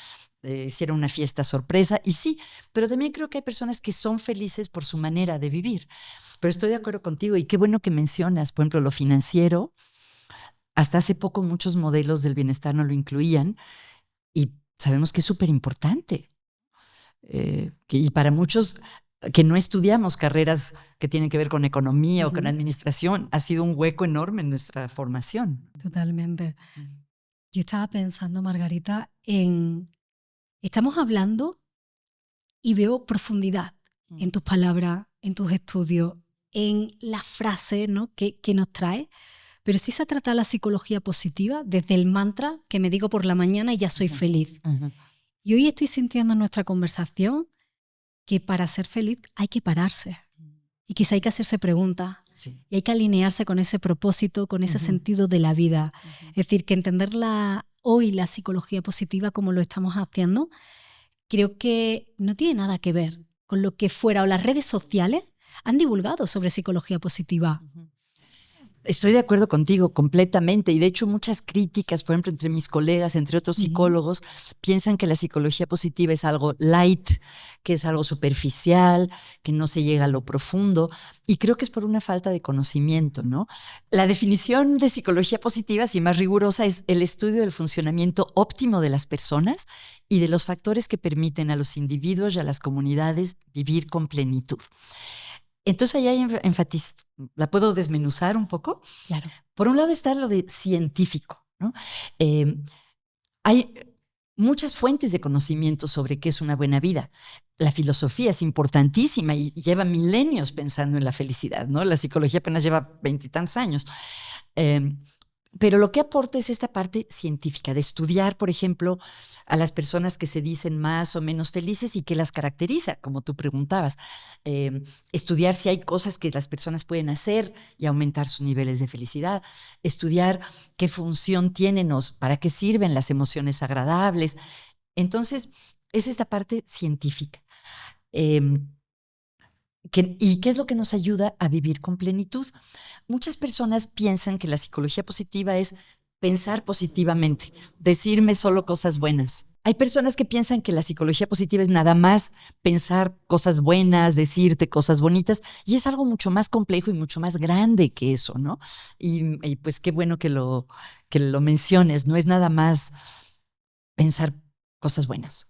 hicieron una fiesta sorpresa. Y sí, pero también creo que hay personas que son felices por su manera de vivir. Pero estoy de acuerdo contigo y qué bueno que mencionas, por ejemplo, lo financiero. Hasta hace poco muchos modelos del bienestar no lo incluían y sabemos que es súper importante. Y para muchos que no estudiamos carreras que tienen que ver con economía o con administración, ha sido un hueco enorme en nuestra formación. Totalmente. Yo estaba pensando, Margarita, estamos hablando y veo profundidad en tus palabras, en tus estudios, en la frase, ¿no? que nos trae. Pero sí se trata la psicología positiva desde el mantra que me digo por la mañana y ya soy feliz. Y hoy estoy sintiendo en nuestra conversación que para ser feliz hay que pararse. Y quizá hay que hacerse preguntas. Sí. Y hay que alinearse con ese propósito, con ese sentido de la vida. Es decir, que entender hoy la psicología positiva como lo estamos haciendo, creo que no tiene nada que ver con lo que fuera. O las redes sociales han divulgado sobre psicología positiva. Estoy de acuerdo contigo completamente y de hecho muchas críticas, por ejemplo, entre mis colegas, entre otros psicólogos, piensan que la psicología positiva es algo light, que es algo superficial, que no se llega a lo profundo y creo que es por una falta de conocimiento, ¿no? La definición de psicología positiva, si más rigurosa, es el estudio del funcionamiento óptimo de las personas y de los factores que permiten a los individuos y a las comunidades vivir con plenitud. Entonces ahí hay ¿la puedo desmenuzar un poco? Claro. Por un lado está lo de científico, ¿no? Hay muchas fuentes de conocimiento sobre qué es una buena vida. La filosofía es importantísima y lleva milenios pensando en la felicidad, ¿no? La psicología apenas lleva 20 y tantos años. Pero lo que aporta es esta parte científica, de estudiar, por ejemplo, a las personas que se dicen más o menos felices y qué las caracteriza, como tú preguntabas. Estudiar si hay cosas que las personas pueden hacer y aumentar sus niveles de felicidad. Estudiar qué función tienen o para qué sirven las emociones agradables. Entonces, es esta parte científica. ¿Y qué es lo que nos ayuda a vivir con plenitud? Muchas personas piensan que la psicología positiva es pensar positivamente, decirme solo cosas buenas. Hay personas que piensan que la psicología positiva es nada más pensar cosas buenas, decirte cosas bonitas, y es algo mucho más complejo y mucho más grande que eso, ¿no? Y pues qué bueno que lo menciones, no es nada más pensar cosas buenas.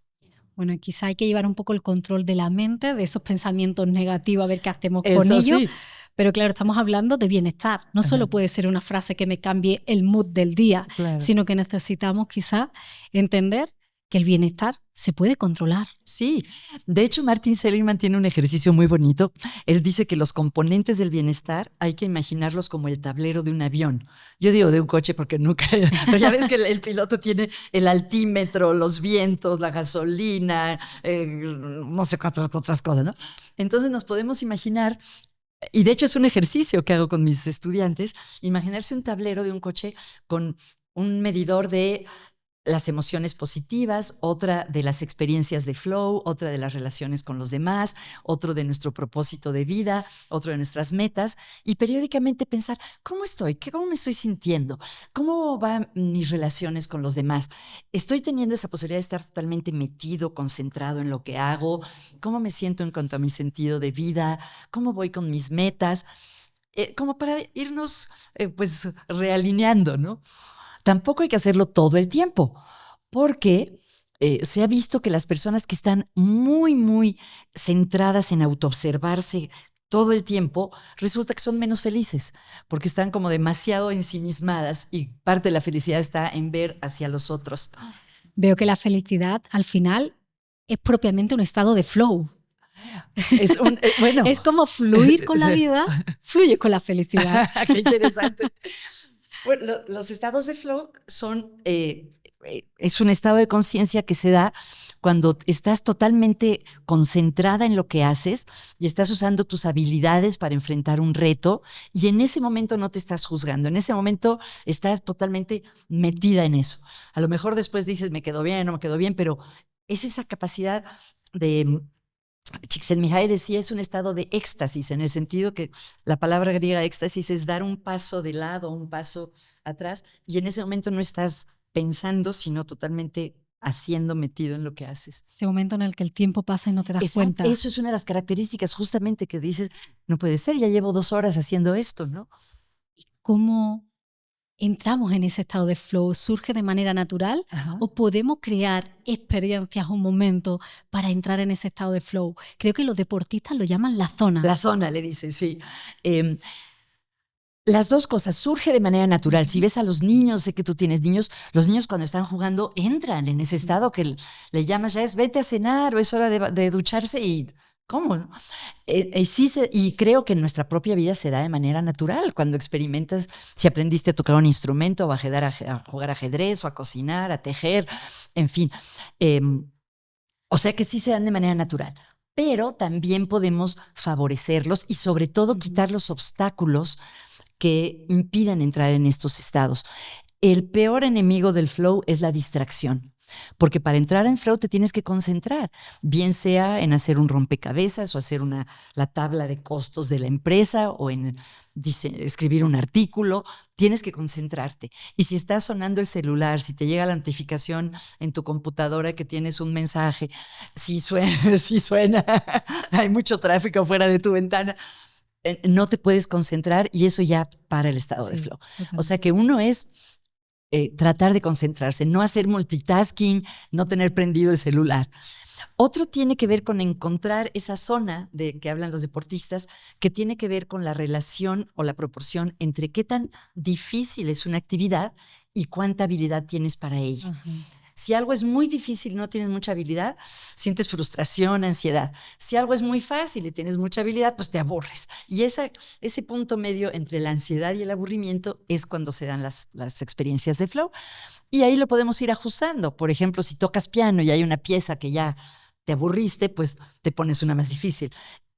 Bueno, quizá hay que llevar un poco el control de la mente, de esos pensamientos negativos, a ver qué hacemos con ellos. Sí. Pero claro, estamos hablando de bienestar. No solo puede ser una frase que me cambie el mood del día, sino que necesitamos quizá entender que el bienestar se puede controlar. Sí, de hecho Martin Seligman tiene un ejercicio muy bonito. Él dice que los componentes del bienestar hay que imaginarlos como el tablero de un avión. Yo digo de un coche porque nunca, pero ya ves que el piloto tiene el altímetro, los vientos, la gasolina, no sé cuántas otras cosas, ¿no? Entonces nos podemos imaginar, y de hecho es un ejercicio que hago con mis estudiantes, imaginarse un tablero de un coche con un medidor de las emociones positivas, otra de las experiencias de flow, otra de las relaciones con los demás, otro de nuestro propósito de vida, otro de nuestras metas, y periódicamente pensar, ¿cómo estoy? ¿Cómo me estoy sintiendo? ¿Cómo van mis relaciones con los demás? ¿Estoy teniendo esa posibilidad de estar totalmente metido, concentrado en lo que hago? ¿Cómo me siento en cuanto a mi sentido de vida? ¿Cómo voy con mis metas? Como para irnos pues realineando, ¿no? Tampoco hay que hacerlo todo el tiempo, porque se ha visto que las personas que están muy, muy centradas en autoobservarse todo el tiempo, resulta que son menos felices, porque están como demasiado ensimismadas y parte de la felicidad está en ver hacia los otros. Veo que la felicidad al final es propiamente un estado de flow. Bueno. Es como fluir con la vida, fluye con la felicidad. Qué interesante. Bueno, los estados de flow es un estado de conciencia que se da cuando estás totalmente concentrada en lo que haces y estás usando tus habilidades para enfrentar un reto y en ese momento no te estás juzgando, en ese momento estás totalmente metida en eso. A lo mejor después dices, me quedó bien, no me quedó bien, pero es esa capacidad de Csikszentmihalyi decía, es un estado de éxtasis, en el sentido que la palabra griega éxtasis es dar un paso de lado, un paso atrás, y en ese momento no estás pensando, sino totalmente haciendo, metido en lo que haces. Ese momento en el que el tiempo pasa y no te das Exacto, cuenta. eso es una de las características justamente que dices, no puede ser, ya llevo 2 horas haciendo esto, ¿no? ¿Cómo entramos en ese estado de flow? ¿Surge de manera natural? Ajá. ¿O podemos crear experiencias o momentos para entrar en ese estado de flow? Creo que los deportistas lo llaman la zona. La zona, le dicen, sí. Las dos cosas, surge de manera natural. Si ves a los niños, sé que tú tienes niños, los niños cuando están jugando entran en ese estado que le llamas ya es vete a cenar o es hora de ducharse y ¿cómo? ¿No? Y creo que en nuestra propia vida se da de manera natural. Cuando experimentas, si aprendiste a tocar un instrumento o a jugar ajedrez o a cocinar, a tejer, en fin. O sea que sí se dan de manera natural. Pero también podemos favorecerlos y sobre todo quitar los obstáculos que impidan entrar en estos estados. El peor enemigo del flow es la distracción, porque para entrar en flow te tienes que concentrar, bien sea en hacer un rompecabezas o hacer la tabla de costos de la empresa o en escribir un artículo, tienes que concentrarte. Y si está sonando el celular, si te llega la notificación en tu computadora que tienes un mensaje, si suena, hay mucho tráfico fuera de tu ventana, no te puedes concentrar y eso ya para el estado de flow. Totalmente. O sea que uno es tratar de concentrarse, no hacer multitasking, no tener prendido el celular. Otro tiene que ver con encontrar esa zona de que hablan los deportistas, que tiene que ver con la relación o la proporción entre qué tan difícil es una actividad y cuánta habilidad tienes para ella. Uh-huh. Si algo es muy difícil y no tienes mucha habilidad, sientes frustración, ansiedad. Si algo es muy fácil y tienes mucha habilidad, pues te aburres. Y ese punto medio entre la ansiedad y el aburrimiento es cuando se dan las experiencias de flow. Y ahí lo podemos ir ajustando. Por ejemplo, si tocas piano y hay una pieza que ya te aburriste, pues te pones una más difícil.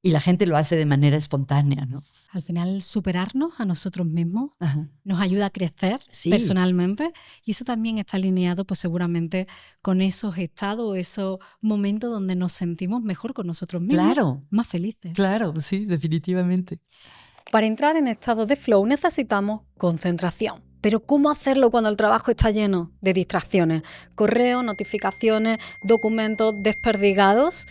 Y la gente lo hace de manera espontánea, ¿no? Al final, superarnos a nosotros mismos Ajá. nos ayuda a crecer personalmente, y eso también está alineado pues seguramente con esos estados, esos momentos donde nos sentimos mejor con nosotros mismos, claro, más felices. Claro, sí, definitivamente. Para entrar en estados de flow necesitamos concentración. Pero ¿cómo hacerlo cuando el trabajo está lleno de distracciones? Correos, notificaciones, documentos desperdigados.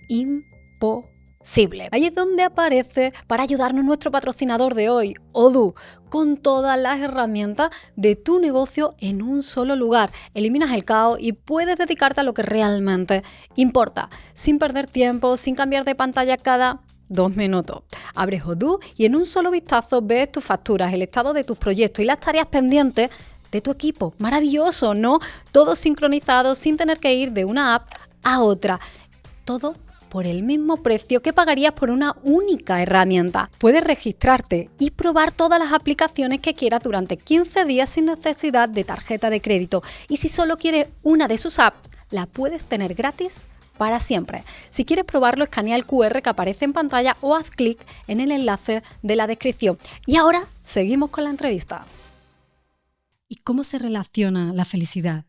Imposible. Ahí es donde aparece para ayudarnos nuestro patrocinador de hoy, Odoo, con todas las herramientas de tu negocio en un solo lugar. Eliminas el caos y puedes dedicarte a lo que realmente importa, sin perder tiempo, sin cambiar de pantalla cada 2 minutos. Abres Odoo y en un solo vistazo ves tus facturas, el estado de tus proyectos y las tareas pendientes de tu equipo. Maravilloso, ¿no? Todo sincronizado sin tener que ir de una app a otra. Todo por el mismo precio que pagarías por una única herramienta. Puedes registrarte y probar todas las aplicaciones que quieras durante 15 días sin necesidad de tarjeta de crédito. Y si solo quieres una de sus apps, la puedes tener gratis para siempre. Si quieres probarlo, escanea el QR que aparece en pantalla o haz clic en el enlace de la descripción. Y ahora seguimos con la entrevista. ¿Y cómo se relaciona la felicidad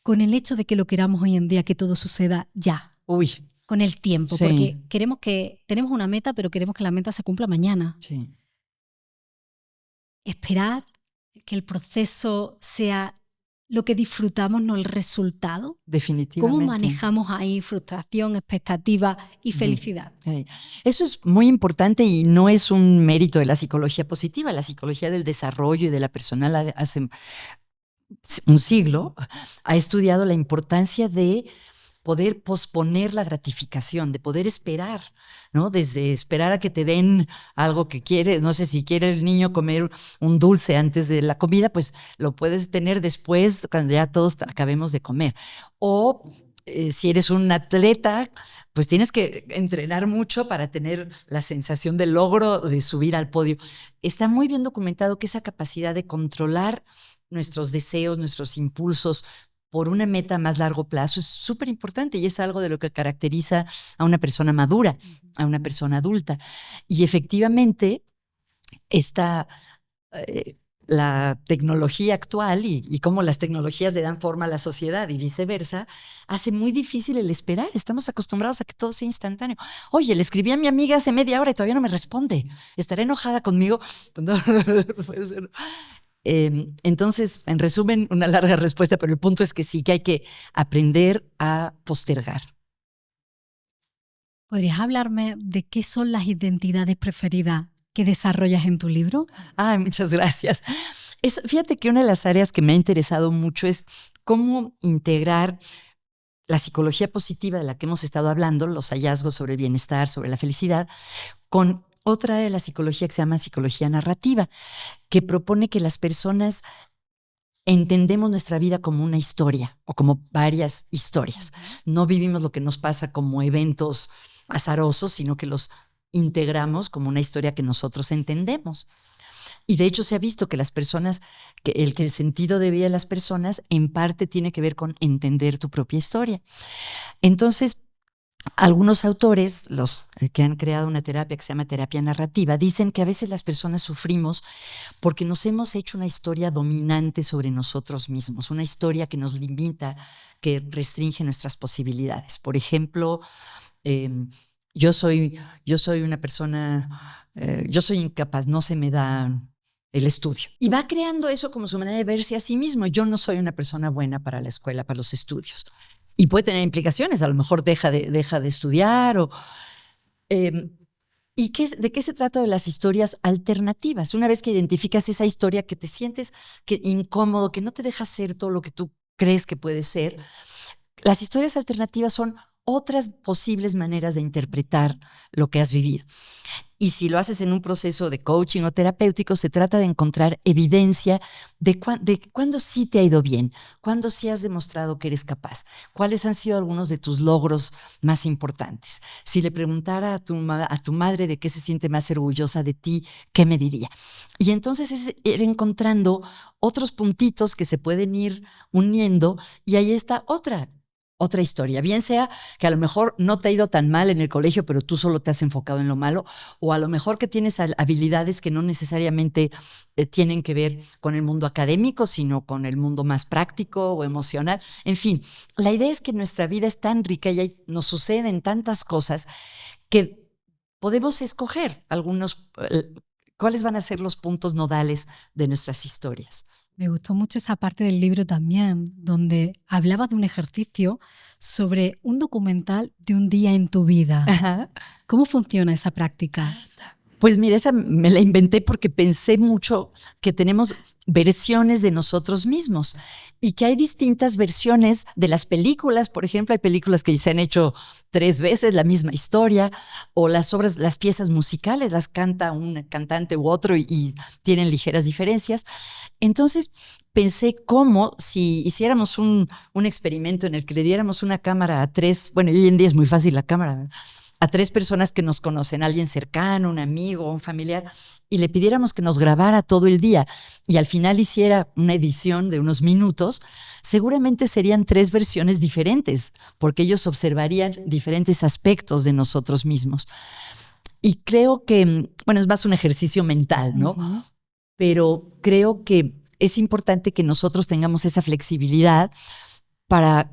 con el hecho de que lo queramos hoy en día, que todo suceda ya? Con el tiempo, porque tenemos una meta, pero queremos que la meta se cumpla mañana. Sí. Esperar que el proceso sea lo que disfrutamos, no el resultado. Definitivamente. ¿Cómo manejamos ahí frustración, expectativa y felicidad? Sí. Eso es muy importante y no es un mérito de la psicología positiva. La psicología del desarrollo y de la personal hace un siglo ha estudiado la importancia de poder posponer la gratificación, de poder esperar, ¿no? Desde esperar a que te den algo que quieres, no sé, si quiere el niño comer un dulce antes de la comida, pues lo puedes tener después, cuando ya todos acabemos de comer. O si eres un atleta, pues tienes que entrenar mucho para tener la sensación de logro de subir al podio. Está muy bien documentado que esa capacidad de controlar nuestros deseos, nuestros impulsos, por una meta a más largo plazo es súper importante y es algo de lo que caracteriza a una persona madura, a una persona adulta. Y efectivamente, la tecnología actual y cómo las tecnologías le dan forma a la sociedad y viceversa, hace muy difícil el esperar. Estamos acostumbrados a que todo sea instantáneo. Oye, le escribí a mi amiga hace media hora y todavía no me responde. ¿Estará enojada conmigo? Pues no, no puede ser. Entonces, en resumen, una larga respuesta, pero el punto es que sí que hay que aprender a postergar. ¿Podrías hablarme de qué son las identidades preferidas que desarrollas en tu libro? Ay, muchas gracias. Fíjate que una de las áreas que me ha interesado mucho es cómo integrar la psicología positiva de la que hemos estado hablando, los hallazgos sobre el bienestar, sobre la felicidad, con otra de la psicología que se llama psicología narrativa, que propone que las personas entendemos nuestra vida como una historia o como varias historias. No vivimos lo que nos pasa como eventos azarosos, sino que los integramos como una historia que nosotros entendemos. Y de hecho se ha visto que las personas, que el sentido de vida de las personas en parte tiene que ver con entender tu propia historia. Entonces, algunos autores, los que han creado una terapia que se llama terapia narrativa, dicen que a veces las personas sufrimos porque nos hemos hecho una historia dominante sobre nosotros mismos, una historia que nos limita, que restringe nuestras posibilidades. Por ejemplo, yo soy una persona, yo soy incapaz, no se me da el estudio. Y va creando eso como su manera de verse a sí mismo. Yo no soy una persona buena para la escuela, para los estudios. Y puede tener implicaciones, a lo mejor deja de estudiar. ¿Y de qué se trata de las historias alternativas? Una vez que identificas esa historia que te sientes incómodo, que no te deja ser todo lo que tú crees que puede ser, las historias alternativas son otras posibles maneras de interpretar lo que has vivido. Y si lo haces en un proceso de coaching o terapéutico, se trata de encontrar evidencia de cuándo sí te ha ido bien, cuándo sí has demostrado que eres capaz, cuáles han sido algunos de tus logros más importantes. Si le preguntara a tu madre de qué se siente más orgullosa de ti, ¿qué me diría? Y entonces es ir encontrando otros puntitos que se pueden ir uniendo y ahí está otra historia, bien sea que a lo mejor no te ha ido tan mal en el colegio, pero tú solo te has enfocado en lo malo, o a lo mejor que tienes habilidades que no necesariamente tienen que ver con el mundo académico, sino con el mundo más práctico o emocional. En fin, la idea es que nuestra vida es tan rica y nos suceden tantas cosas que podemos escoger cuáles van a ser los puntos nodales de nuestras historias. Me gustó mucho esa parte del libro también, donde hablabas de un ejercicio sobre un documental de un día en tu vida. Ajá. ¿Cómo funciona esa práctica? Pues mira, esa me la inventé porque pensé mucho que tenemos versiones de nosotros mismos y que hay distintas versiones de las películas. Por ejemplo, hay películas que se han hecho 3 veces la misma historia, o las piezas musicales las canta un cantante u otro y tienen ligeras diferencias. Entonces pensé cómo si hiciéramos un experimento en el que le diéramos una cámara a 3, bueno, hoy en día es muy fácil la cámara, ¿verdad?, a 3 personas que nos conocen, alguien cercano, un amigo, un familiar, y le pidiéramos que nos grabara todo el día y al final hiciera una edición de unos minutos, seguramente serían 3 versiones diferentes, porque ellos observarían diferentes aspectos de nosotros mismos. Y creo que, bueno, es más un ejercicio mental, ¿no? Uh-huh. Pero creo que es importante que nosotros tengamos esa flexibilidad para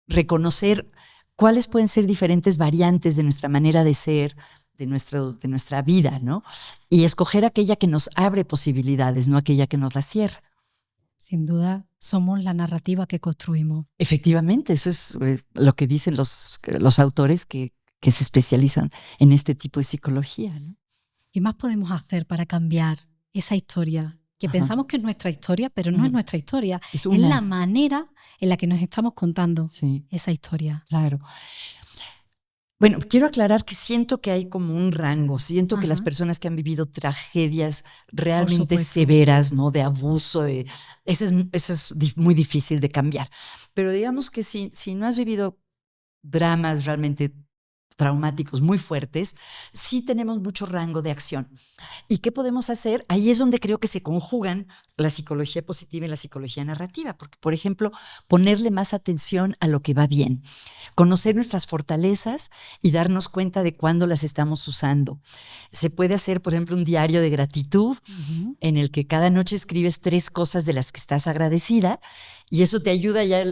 reconocer cuáles pueden ser diferentes variantes de nuestra manera de ser, de nuestra vida, ¿no? Y escoger aquella que nos abre posibilidades, no aquella que nos las cierra. Sin duda, somos la narrativa que construimos. Efectivamente, eso es lo que dicen los autores que se especializan en este tipo de psicología, ¿no? ¿Qué más podemos hacer para cambiar esa historia? Que pensamos que es nuestra historia, pero no es nuestra historia. Es la manera en la que nos estamos contando esa historia. Claro. Bueno, quiero aclarar que siento que hay como un rango. Siento que las personas que han vivido tragedias realmente severas, ¿no?, de abuso, eso es muy difícil de cambiar. Pero digamos que si no has vivido dramas realmente traumáticos muy fuertes, sí tenemos mucho rango de acción. ¿Y qué podemos hacer? Ahí es donde creo que se conjugan la psicología positiva y la psicología narrativa, porque, por ejemplo, ponerle más atención a lo que va bien, conocer nuestras fortalezas y darnos cuenta de cuándo las estamos usando. Se puede hacer, por ejemplo, un diario de gratitud en el que cada noche escribes 3 cosas de las que estás agradecida, y eso te ayuda ya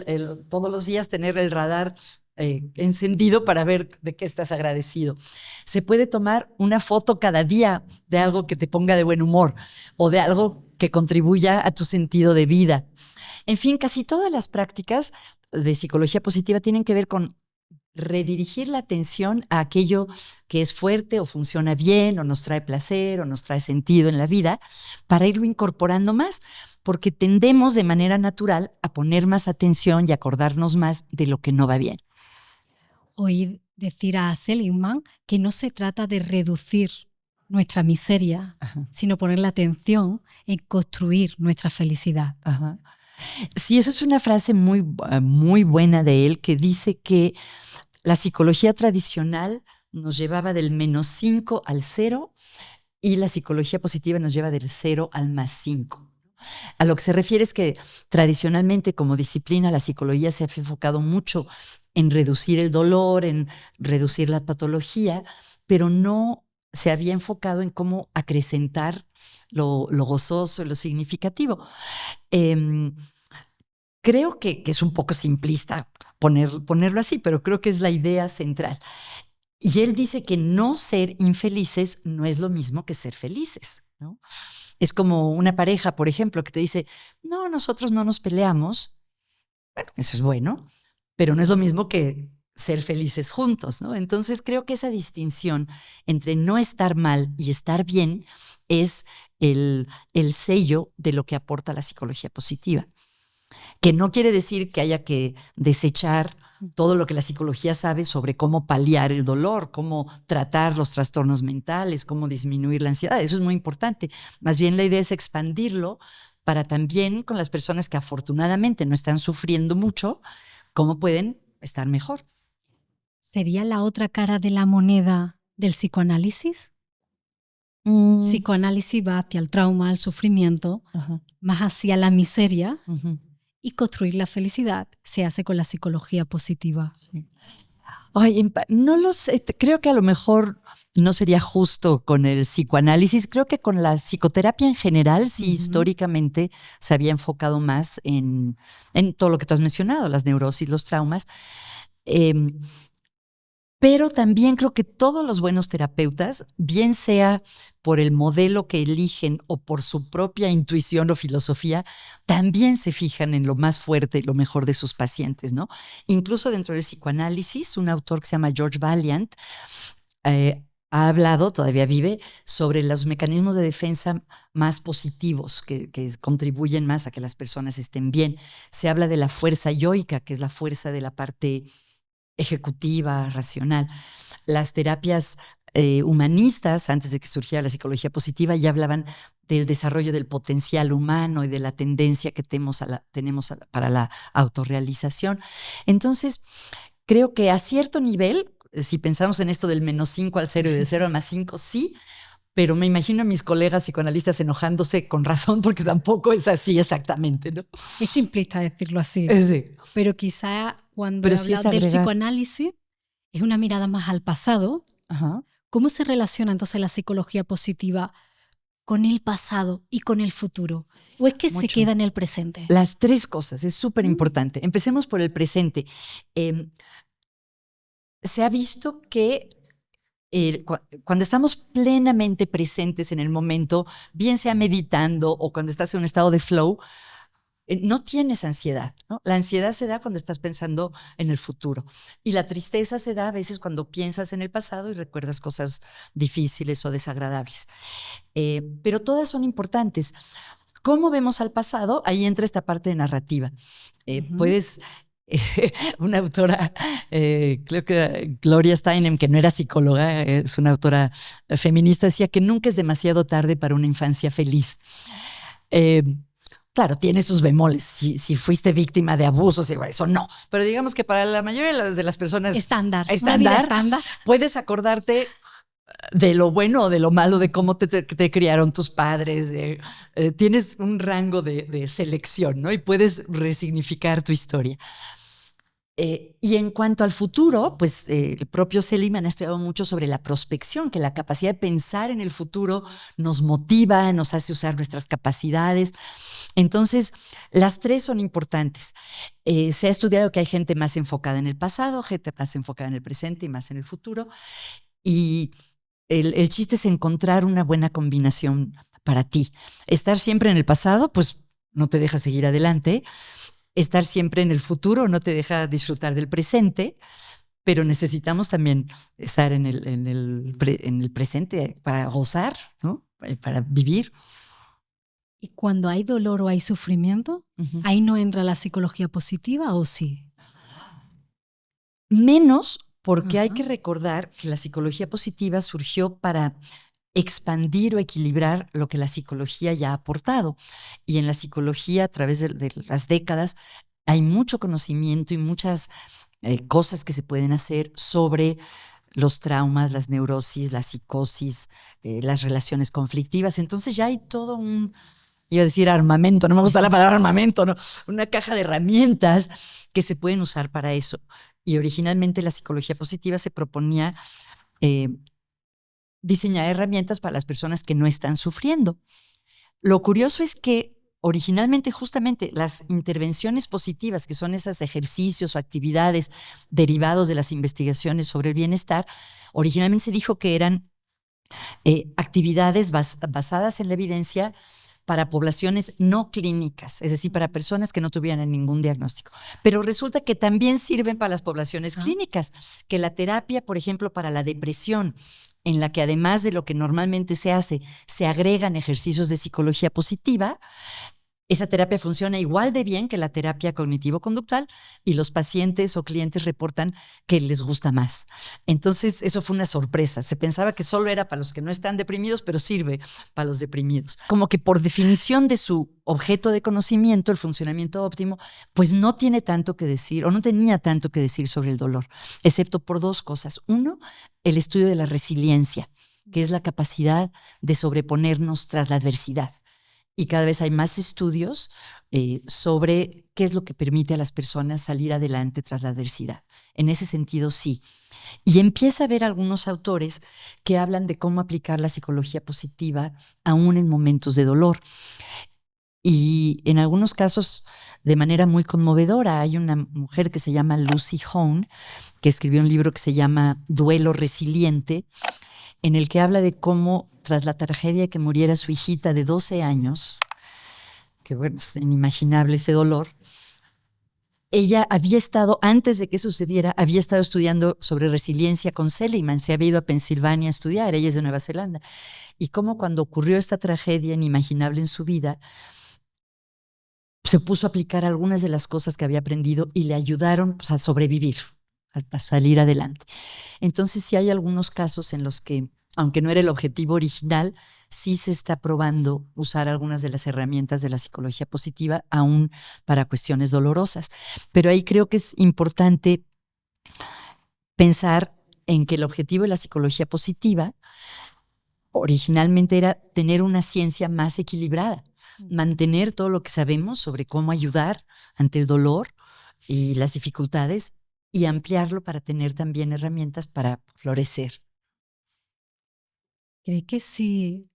todos los días tener el radar encendido para ver de qué estás agradecido. Se puede tomar una foto cada día de algo que te ponga de buen humor o de algo que contribuya a tu sentido de vida. En fin, casi todas las prácticas de psicología positiva tienen que ver con redirigir la atención a aquello que es fuerte o funciona bien o nos trae placer o nos trae sentido en la vida para irlo incorporando más, porque tendemos de manera natural a poner más atención y acordarnos más de lo que no va bien. Oí decir a Seligman que no se trata de reducir nuestra miseria, sino poner la atención en construir nuestra felicidad. Ajá. Sí, eso es una frase muy, muy buena de él, que dice que la psicología tradicional nos llevaba del -5 al 0 y la psicología positiva nos lleva del 0 al +5. A lo que se refiere es que tradicionalmente como disciplina la psicología se ha enfocado mucho en reducir el dolor, en reducir la patología, pero no se había enfocado en cómo acrecentar lo gozoso y lo significativo. Creo que es un poco simplista ponerlo así, pero creo que es la idea central. Y él dice que no ser infelices no es lo mismo que ser felices, ¿no? Es como una pareja, por ejemplo, que te dice, no, nosotros no nos peleamos. Bueno, eso es bueno, pero no es lo mismo que ser felices juntos, ¿no? Entonces creo que esa distinción entre no estar mal y estar bien es el sello de lo que aporta la psicología positiva. Que no quiere decir que haya que desechar todo lo que la psicología sabe sobre cómo paliar el dolor, cómo tratar los trastornos mentales, cómo disminuir la ansiedad. Eso es muy importante. Más bien la idea es expandirlo para también con las personas que afortunadamente no están sufriendo mucho, cómo pueden estar mejor. ¿Sería la otra cara de la moneda del psicoanálisis? Psicoanálisis va hacia el trauma, el sufrimiento, más hacia la miseria. Y construir la felicidad se hace con la psicología positiva. Sí. Ay, no lo sé, creo que a lo mejor no sería justo con el psicoanálisis. Creo que con la psicoterapia en general, sí, históricamente se había enfocado más en todo lo que tú has mencionado, las neurosis, los traumas. Pero también creo que todos los buenos terapeutas, bien sea por el modelo que eligen o por su propia intuición o filosofía, también se fijan en lo más fuerte y lo mejor de sus pacientes, ¿no? Incluso dentro del psicoanálisis, un autor que se llama George Vaillant ha hablado, todavía vive, sobre los mecanismos de defensa más positivos que contribuyen más a que las personas estén bien. Se habla de la fuerza yoica, que es la fuerza de la parte ejecutiva, racional. Las terapias humanistas, antes de que surgiera la psicología positiva, ya hablaban del desarrollo del potencial humano y de la tendencia que tenemos para la autorrealización. Entonces, creo que a cierto nivel, si pensamos en esto del -5 al 0 y del 0 al +5, sí, pero me imagino a mis colegas psicoanalistas enojándose con razón, porque tampoco es así exactamente, ¿no? Es simplista decirlo así. Sí. Pero quizá cuando hablas del psicoanálisis es una mirada más al pasado. Ajá. ¿Cómo se relaciona entonces la psicología positiva con el pasado y con el futuro? ¿O es que se queda en el presente? Las 3 cosas, es súper importante. Empecemos por el presente. Se ha visto que cuando estamos plenamente presentes en el momento, bien sea meditando o cuando estás en un estado de flow, no tienes ansiedad, ¿no? La ansiedad se da cuando estás pensando en el futuro. Y la tristeza se da a veces cuando piensas en el pasado y recuerdas cosas difíciles o desagradables. Pero todas son importantes. ¿Cómo vemos al pasado? Ahí entra esta parte de narrativa. Puedes... una autora, creo que era Gloria Steinem, que no era psicóloga, es una autora feminista, decía que nunca es demasiado tarde para una infancia feliz. Claro, tiene sus bemoles. Si fuiste víctima de abusos, eso no. Pero digamos que para la mayoría de las personas Estándar. Una vida estándar. Puedes acordarte de lo bueno o de lo malo, de cómo te criaron tus padres. Tienes un rango de selección, ¿no? Y puedes resignificar tu historia. Y en cuanto al futuro, pues el propio Seligman ha estudiado mucho sobre la prospección, que la capacidad de pensar en el futuro nos motiva, nos hace usar nuestras capacidades. Entonces, las tres son importantes. Se ha estudiado que hay gente más enfocada en el pasado, gente más enfocada en el presente y más en el futuro. Y el chiste es encontrar una buena combinación para ti. Estar siempre en el pasado, pues no te deja seguir adelante. Estar siempre en el futuro no te deja disfrutar del presente, pero necesitamos también estar en el presente para gozar, ¿no? Para vivir. ¿Y cuando hay dolor o hay sufrimiento, ahí no entra la psicología positiva o sí? Menos, porque hay que recordar que la psicología positiva surgió para expandir o equilibrar lo que la psicología ya ha aportado. Y en la psicología, a través de las décadas, hay mucho conocimiento y muchas cosas que se pueden hacer sobre los traumas, las neurosis, la psicosis, las relaciones conflictivas. Entonces ya hay todo iba a decir armamento, no me gusta la palabra armamento, no, una caja de herramientas que se pueden usar para eso. Y originalmente la psicología positiva se proponía diseñar herramientas para las personas que no están sufriendo. Lo curioso es que originalmente justamente las intervenciones positivas, que son esos ejercicios o actividades derivados de las investigaciones sobre el bienestar, originalmente se dijo que eran actividades basadas en la evidencia para poblaciones no clínicas, es decir, para personas que no tuvieran ningún diagnóstico. Pero resulta que también sirven para las poblaciones clínicas, que la terapia, por ejemplo, para la depresión, en la que además de lo que normalmente se hace, se agregan ejercicios de psicología positiva, esa terapia funciona igual de bien que la terapia cognitivo-conductual y los pacientes o clientes reportan que les gusta más. Entonces, eso fue una sorpresa. Se pensaba que solo era para los que no están deprimidos, pero sirve para los deprimidos. Como que por definición de su objeto de conocimiento, el funcionamiento óptimo, pues no tiene tanto que decir o no tenía tanto que decir sobre el dolor, excepto por dos cosas. Uno, el estudio de la resiliencia, que es la capacidad de sobreponernos tras la adversidad. Y cada vez hay más estudios sobre qué es lo que permite a las personas salir adelante tras la adversidad. En ese sentido, sí. Y empieza a haber algunos autores que hablan de cómo aplicar la psicología positiva aún en momentos de dolor. Y en algunos casos, de manera muy conmovedora, hay una mujer que se llama Lucy Hone, que escribió un libro que se llama Duelo Resiliente, en el que habla de cómo, tras la tragedia de que muriera su hijita de 12 años, que bueno, es inimaginable ese dolor, ella había estado, antes de que sucediera, había estado estudiando sobre resiliencia con Seligman, se había ido a Pensilvania a estudiar, ella es de Nueva Zelanda, y cómo cuando ocurrió esta tragedia inimaginable en su vida, se puso a aplicar algunas de las cosas que había aprendido y le ayudaron, pues, a sobrevivir, a salir adelante. Entonces sí hay algunos casos en los que, aunque no era el objetivo original, sí se está probando usar algunas de las herramientas de la psicología positiva aún para cuestiones dolorosas. Pero ahí creo que es importante pensar en que el objetivo de la psicología positiva originalmente era tener una ciencia más equilibrada, mantener todo lo que sabemos sobre cómo ayudar ante el dolor y las dificultades y ampliarlo para tener también herramientas para florecer. ¿Cree que si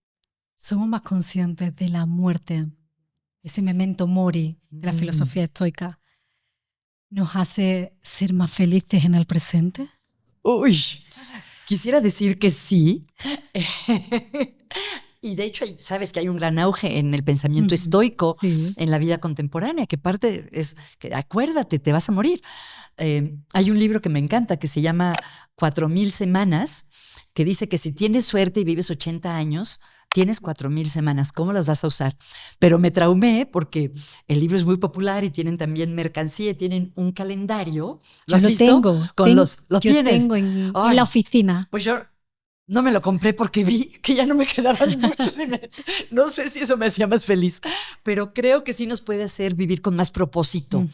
somos más conscientes de la muerte, ese memento mori de la filosofía estoica, nos hace ser más felices en el presente? Uy, quisiera decir que sí. Y de hecho, sabes que hay un gran auge en el pensamiento estoico, sí, en la vida contemporánea, que parte es que acuérdate, te vas a morir. Hay un libro que me encanta que se llama 4000 semanas, que dice que si tienes suerte y vives 80 años, tienes 4000 semanas. ¿Cómo las vas a usar? Pero me traumé porque el libro es muy popular y tienen también mercancía y tienen un calendario. ¿Lo has visto? Tengo. ¿Lo tienes? Tengo en la oficina. Pues yo No me lo compré porque vi que ya no me quedaban mucho dinero. No sé si eso me hacía más feliz, pero creo que sí nos puede hacer vivir con más propósito,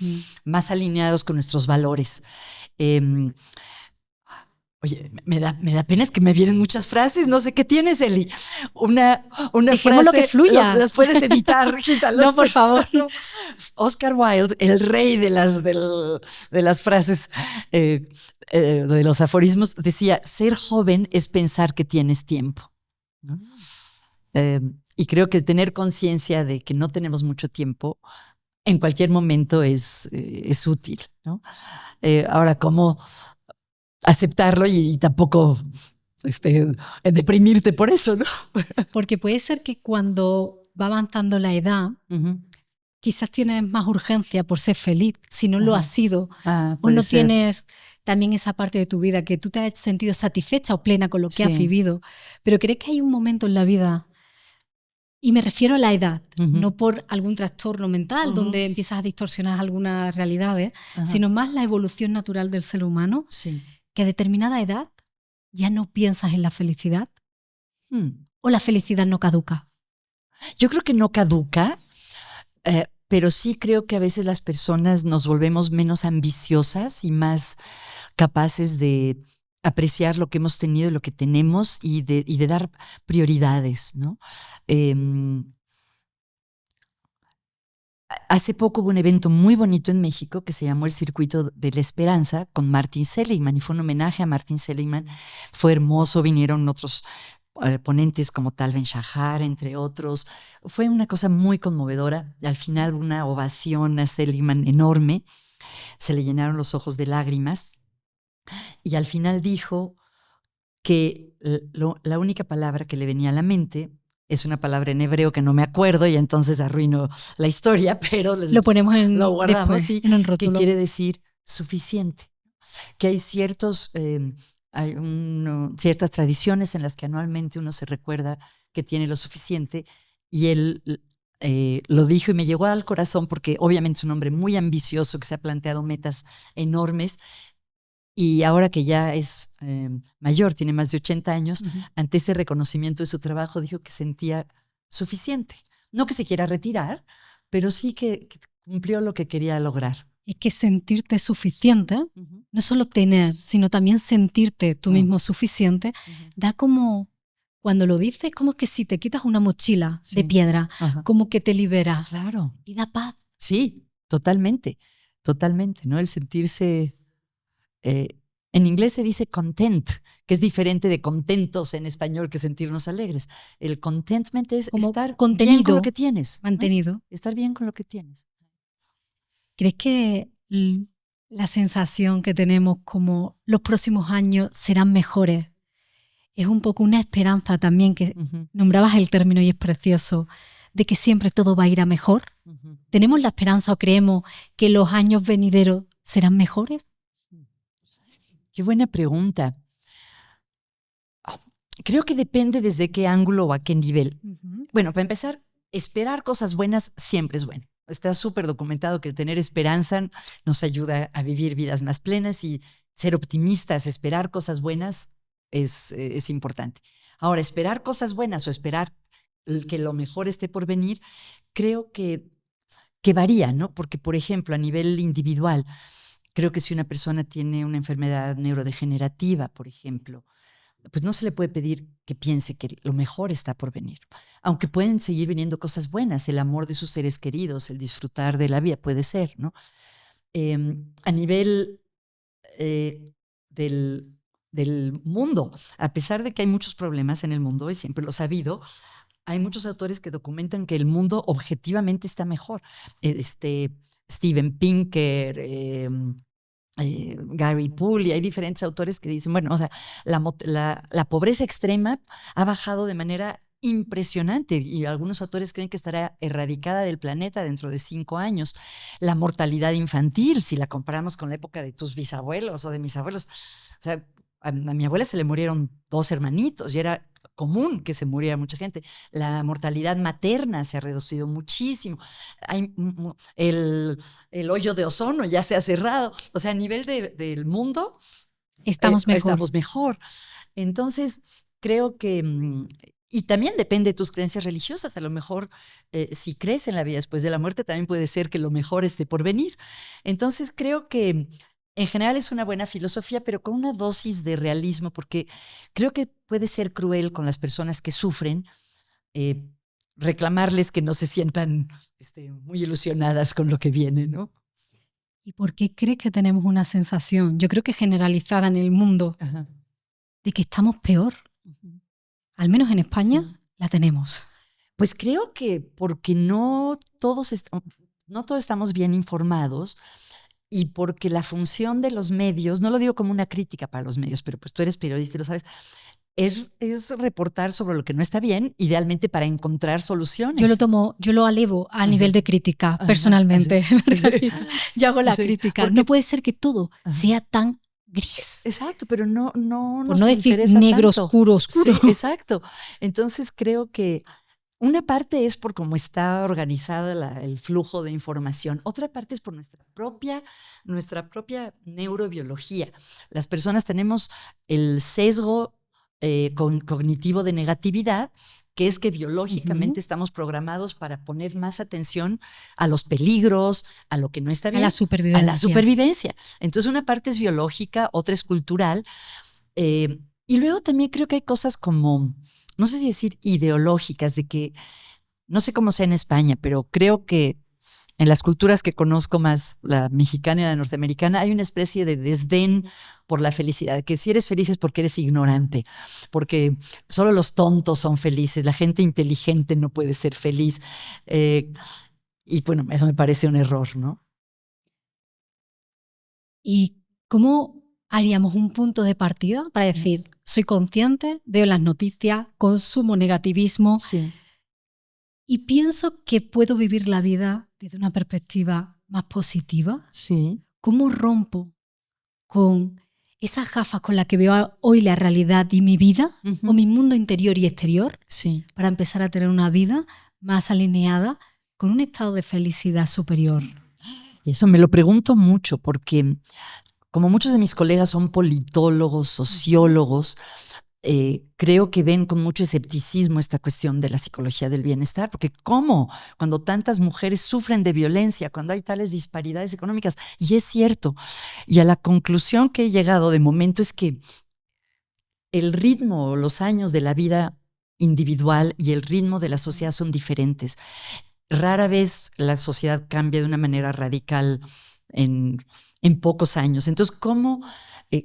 más alineados con nuestros valores. Oye, me da pena, es que me vienen muchas frases. No sé qué tienes, Eli. Una Dejémoslo frase. que fluya. Las puedes editar, Rita. No, por favor. Oscar Wilde, el rey de las frases, de los aforismos, decía: ser joven es pensar que tienes tiempo, ¿no? Y creo que el tener conciencia de que no tenemos mucho tiempo en cualquier momento es útil, ¿no? Ahora, ¿cómo aceptarlo y tampoco deprimirte por eso, ¿no? Porque puede ser que cuando va avanzando la edad, quizás tienes más urgencia por ser feliz, si no lo has sido, o no tienes también esa parte de tu vida que tú te has sentido satisfecha o plena con lo que has vivido. Pero ¿crees que hay un momento en la vida, y me refiero a la edad, no por algún trastorno mental donde empiezas a distorsionar algunas realidades, sino más la evolución natural del ser humano, que a determinada edad ya no piensas en la felicidad? ¿O la felicidad no caduca? Yo creo que no caduca, pero sí creo que a veces las personas nos volvemos menos ambiciosas y más capaces de apreciar lo que hemos tenido y lo que tenemos y de dar prioridades, ¿no? Hace poco hubo un evento muy bonito en México que se llamó el Circuito de la Esperanza con Martin Seligman, y fue un homenaje a Martin Seligman. Fue hermoso, vinieron otros ponentes como Tal Ben-Shahar, entre otros. Fue una cosa muy conmovedora. Al final, una ovación a Seligman enorme. Se le llenaron los ojos de lágrimas. Y al final dijo que la única palabra que le venía a la mente es una palabra en hebreo que no me acuerdo, y entonces arruino la historia, pero lo ponemos lo guardamos, después, sí, en un rótulo. que quiere decir suficiente. Que hay ciertas tradiciones en las que anualmente uno se recuerda que tiene lo suficiente, y él lo dijo y me llegó al corazón porque obviamente es un hombre muy ambicioso que se ha planteado metas enormes. Y ahora que ya es mayor, tiene más de 80 años, ante este reconocimiento de su trabajo, dijo que sentía suficiente. No que se quiera retirar, pero sí que cumplió lo que quería lograr. Es que sentirte suficiente, no solo tener, sino también sentirte tú mismo suficiente, da como, cuando lo dices, como que si te quitas una mochila de piedra, como que te liberas. Claro. Y da paz. Sí, totalmente, totalmente, ¿no? El sentirse... en inglés se dice content, que es diferente de contentos en español, que sentirnos alegres. El contentment es como estar bien con lo que tienes. Mantenido. ¿No? Estar bien con lo que tienes. ¿Crees que la sensación que tenemos como los próximos años serán mejores es un poco una esperanza también, que nombrabas el término y es precioso, de que siempre todo va a ir a mejor? ¿Tenemos la esperanza o creemos que los años venideros serán mejores? Qué buena pregunta. Creo que depende desde qué ángulo o a qué nivel. Bueno, para empezar, esperar cosas buenas siempre es bueno. Está súper documentado que el tener esperanza nos ayuda a vivir vidas más plenas, y ser optimistas, esperar cosas buenas es importante. Ahora, esperar cosas buenas o esperar que lo mejor esté por venir, creo que varía, ¿no? Porque, por ejemplo, a nivel individual, creo que si una persona tiene una enfermedad neurodegenerativa, por ejemplo, pues no se le puede pedir que piense que lo mejor está por venir. Aunque pueden seguir viniendo cosas buenas, el amor de sus seres queridos, el disfrutar de la vida, puede ser, ¿no? A nivel del mundo, a pesar de que hay muchos problemas en el mundo, y siempre lo ha habido, hay muchos autores que documentan que el mundo objetivamente está mejor. Steven Pinker, Gary Poole, y hay diferentes autores que dicen, bueno, o sea, la pobreza extrema ha bajado de manera impresionante, y algunos autores creen que estará erradicada del planeta dentro de 5 años. La mortalidad infantil, si la comparamos con la época de tus bisabuelos o de mis abuelos, o sea, a mi abuela se le murieron 2 hermanitos y era común que se muriera mucha gente. La mortalidad materna se ha reducido muchísimo. El hoyo de ozono ya se ha cerrado. O sea, a nivel del mundo estamos mejor. Estamos mejor. Entonces, creo que... Y también depende de tus creencias religiosas. A lo mejor, si crees en la vida después de la muerte, también puede ser que lo mejor esté por venir. Entonces, creo que en general es una buena filosofía, pero con una dosis de realismo, porque creo que puede ser cruel con las personas que sufren, reclamarles que no se sientan muy ilusionadas con lo que viene, ¿no? ¿Y por qué crees que tenemos una sensación, yo creo que generalizada en el mundo, de que estamos peor? Al menos en España la tenemos. Pues creo que porque no todos estamos bien informados y porque la función de los medios, no lo digo como una crítica para los medios, pero pues tú eres periodista y lo sabes, es reportar sobre lo que no está bien, idealmente para encontrar soluciones. Yo lo elevo a nivel de crítica, personalmente. Yo hago la crítica. Porque no puede ser que todo sea tan gris. Exacto, pero no por no decir negro, tanto. oscuro. Sí, exacto. Entonces creo que una parte es por cómo está organizada el flujo de información. Otra parte es por nuestra propia neurobiología. Las personas tenemos el sesgo cognitivo de negatividad, que es que biológicamente estamos programados para poner más atención a los peligros, a lo que no está bien. A la supervivencia. Entonces una parte es biológica, otra es cultural. Y luego también creo que hay cosas como, no sé si decir ideológicas, de que, no sé cómo sea en España, pero creo que en las culturas que conozco más, la mexicana y la norteamericana, hay una especie de desdén por la felicidad, que si eres feliz es porque eres ignorante, porque solo los tontos son felices, la gente inteligente no puede ser feliz. Y bueno, eso me parece un error, ¿no? ¿Y cómo haríamos un punto de partida para decir, soy consciente, veo las noticias, consumo negativismo y pienso que puedo vivir la vida desde una perspectiva más positiva? Sí. ¿Cómo rompo con esas gafas con las que veo hoy la realidad y mi vida, o mi mundo interior y exterior, para empezar a tener una vida más alineada con un estado de felicidad superior? Y eso me lo pregunto mucho porque como muchos de mis colegas son politólogos, sociólogos, creo que ven con mucho escepticismo esta cuestión de la psicología del bienestar, porque ¿cómo? Cuando tantas mujeres sufren de violencia, cuando hay tales disparidades económicas, y es cierto. Y a la conclusión que he llegado de momento es que el ritmo, los años de la vida individual y el ritmo de la sociedad son diferentes. Rara vez la sociedad cambia de una manera radical en pocos años. Entonces, ¿cómo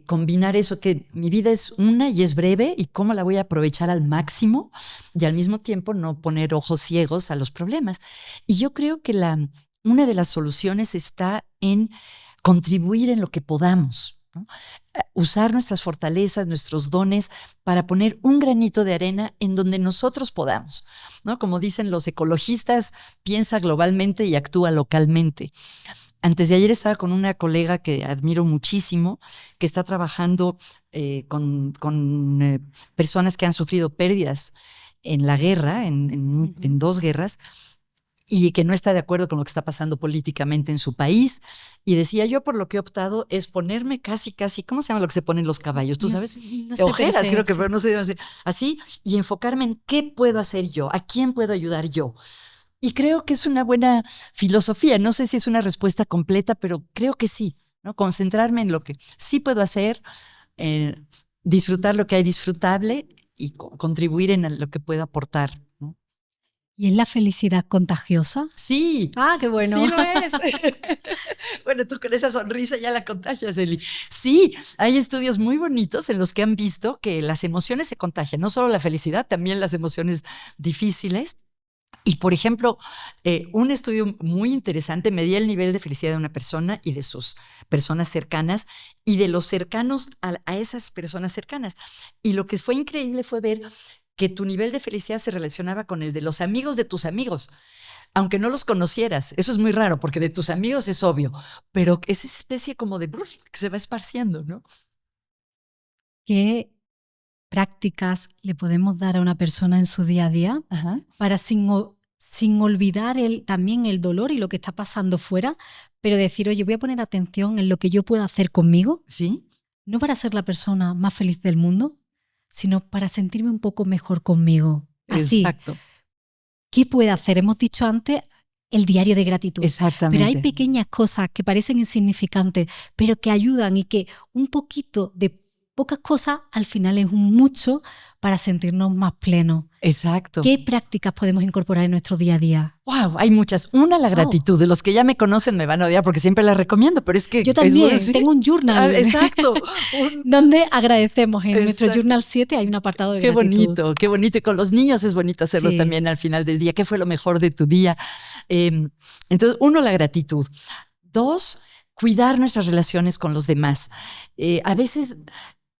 combinar eso? Que mi vida es una y es breve, y cómo la voy a aprovechar al máximo y al mismo tiempo no poner ojos ciegos a los problemas. Y yo creo que una de las soluciones está en contribuir en lo que podamos, ¿no? Usar nuestras fortalezas, nuestros dones para poner un granito de arena en donde nosotros podamos, ¿no? Como dicen los ecologistas, piensa globalmente y actúa localmente. Antes de ayer estaba con una colega que admiro muchísimo, que está trabajando con personas que han sufrido pérdidas en la guerra, en 2 guerras, y que no está de acuerdo con lo que está pasando políticamente en su país. Y decía, yo por lo que he optado es ponerme casi, ¿cómo se llama lo que se ponen los caballos? ¿Tú sabes? No sé, ojeras, creo que, pero no sé, así, y enfocarme en qué puedo hacer yo, a quién puedo ayudar yo. Y creo que es una buena filosofía. No sé si es una respuesta completa, pero creo que sí, ¿no? Concentrarme en lo que sí puedo hacer, disfrutar lo que hay disfrutable y contribuir en lo que pueda aportar, ¿no? ¿Y es la felicidad contagiosa? Sí. Ah, qué bueno. Sí lo es. Bueno, tú con esa sonrisa ya la contagias, Eli. Sí, hay estudios muy bonitos en los que han visto que las emociones se contagian, no solo la felicidad, también las emociones difíciles. Y, por ejemplo, un estudio muy interesante medía el nivel de felicidad de una persona y de sus personas cercanas y de los cercanos a esas personas cercanas. Y lo que fue increíble fue ver que tu nivel de felicidad se relacionaba con el de los amigos de tus amigos, aunque no los conocieras. Eso es muy raro, porque de tus amigos es obvio, pero es esa especie como de que se va esparciendo, ¿no? ¿Qué prácticas le podemos dar a una persona en su día a día para sin olvidar también el dolor y lo que está pasando fuera, pero decir, oye, voy a poner atención en lo que yo puedo hacer conmigo? Sí. No para ser la persona más feliz del mundo, sino para sentirme un poco mejor conmigo. Así. Exacto. ¿Qué puede hacer? Hemos dicho antes el diario de gratitud. Exactamente. Pero hay pequeñas cosas que parecen insignificantes, pero que ayudan y que un poquito de pocas cosas al final es un mucho para sentirnos más plenos. Exacto. ¿Qué prácticas podemos incorporar en nuestro día a día? Wow, hay muchas. Una, la gratitud. De los que ya me conocen me van a odiar porque siempre la recomiendo, pero es que... Yo también, es bueno, tengo un journal. Exacto. Donde agradecemos. En nuestro journal 7 hay un apartado de gratitud. Qué bonito. Y con los niños es bonito hacerlos también al final del día. ¿Qué fue lo mejor de tu día? Entonces, uno, la gratitud. Dos, cuidar nuestras relaciones con los demás. A veces...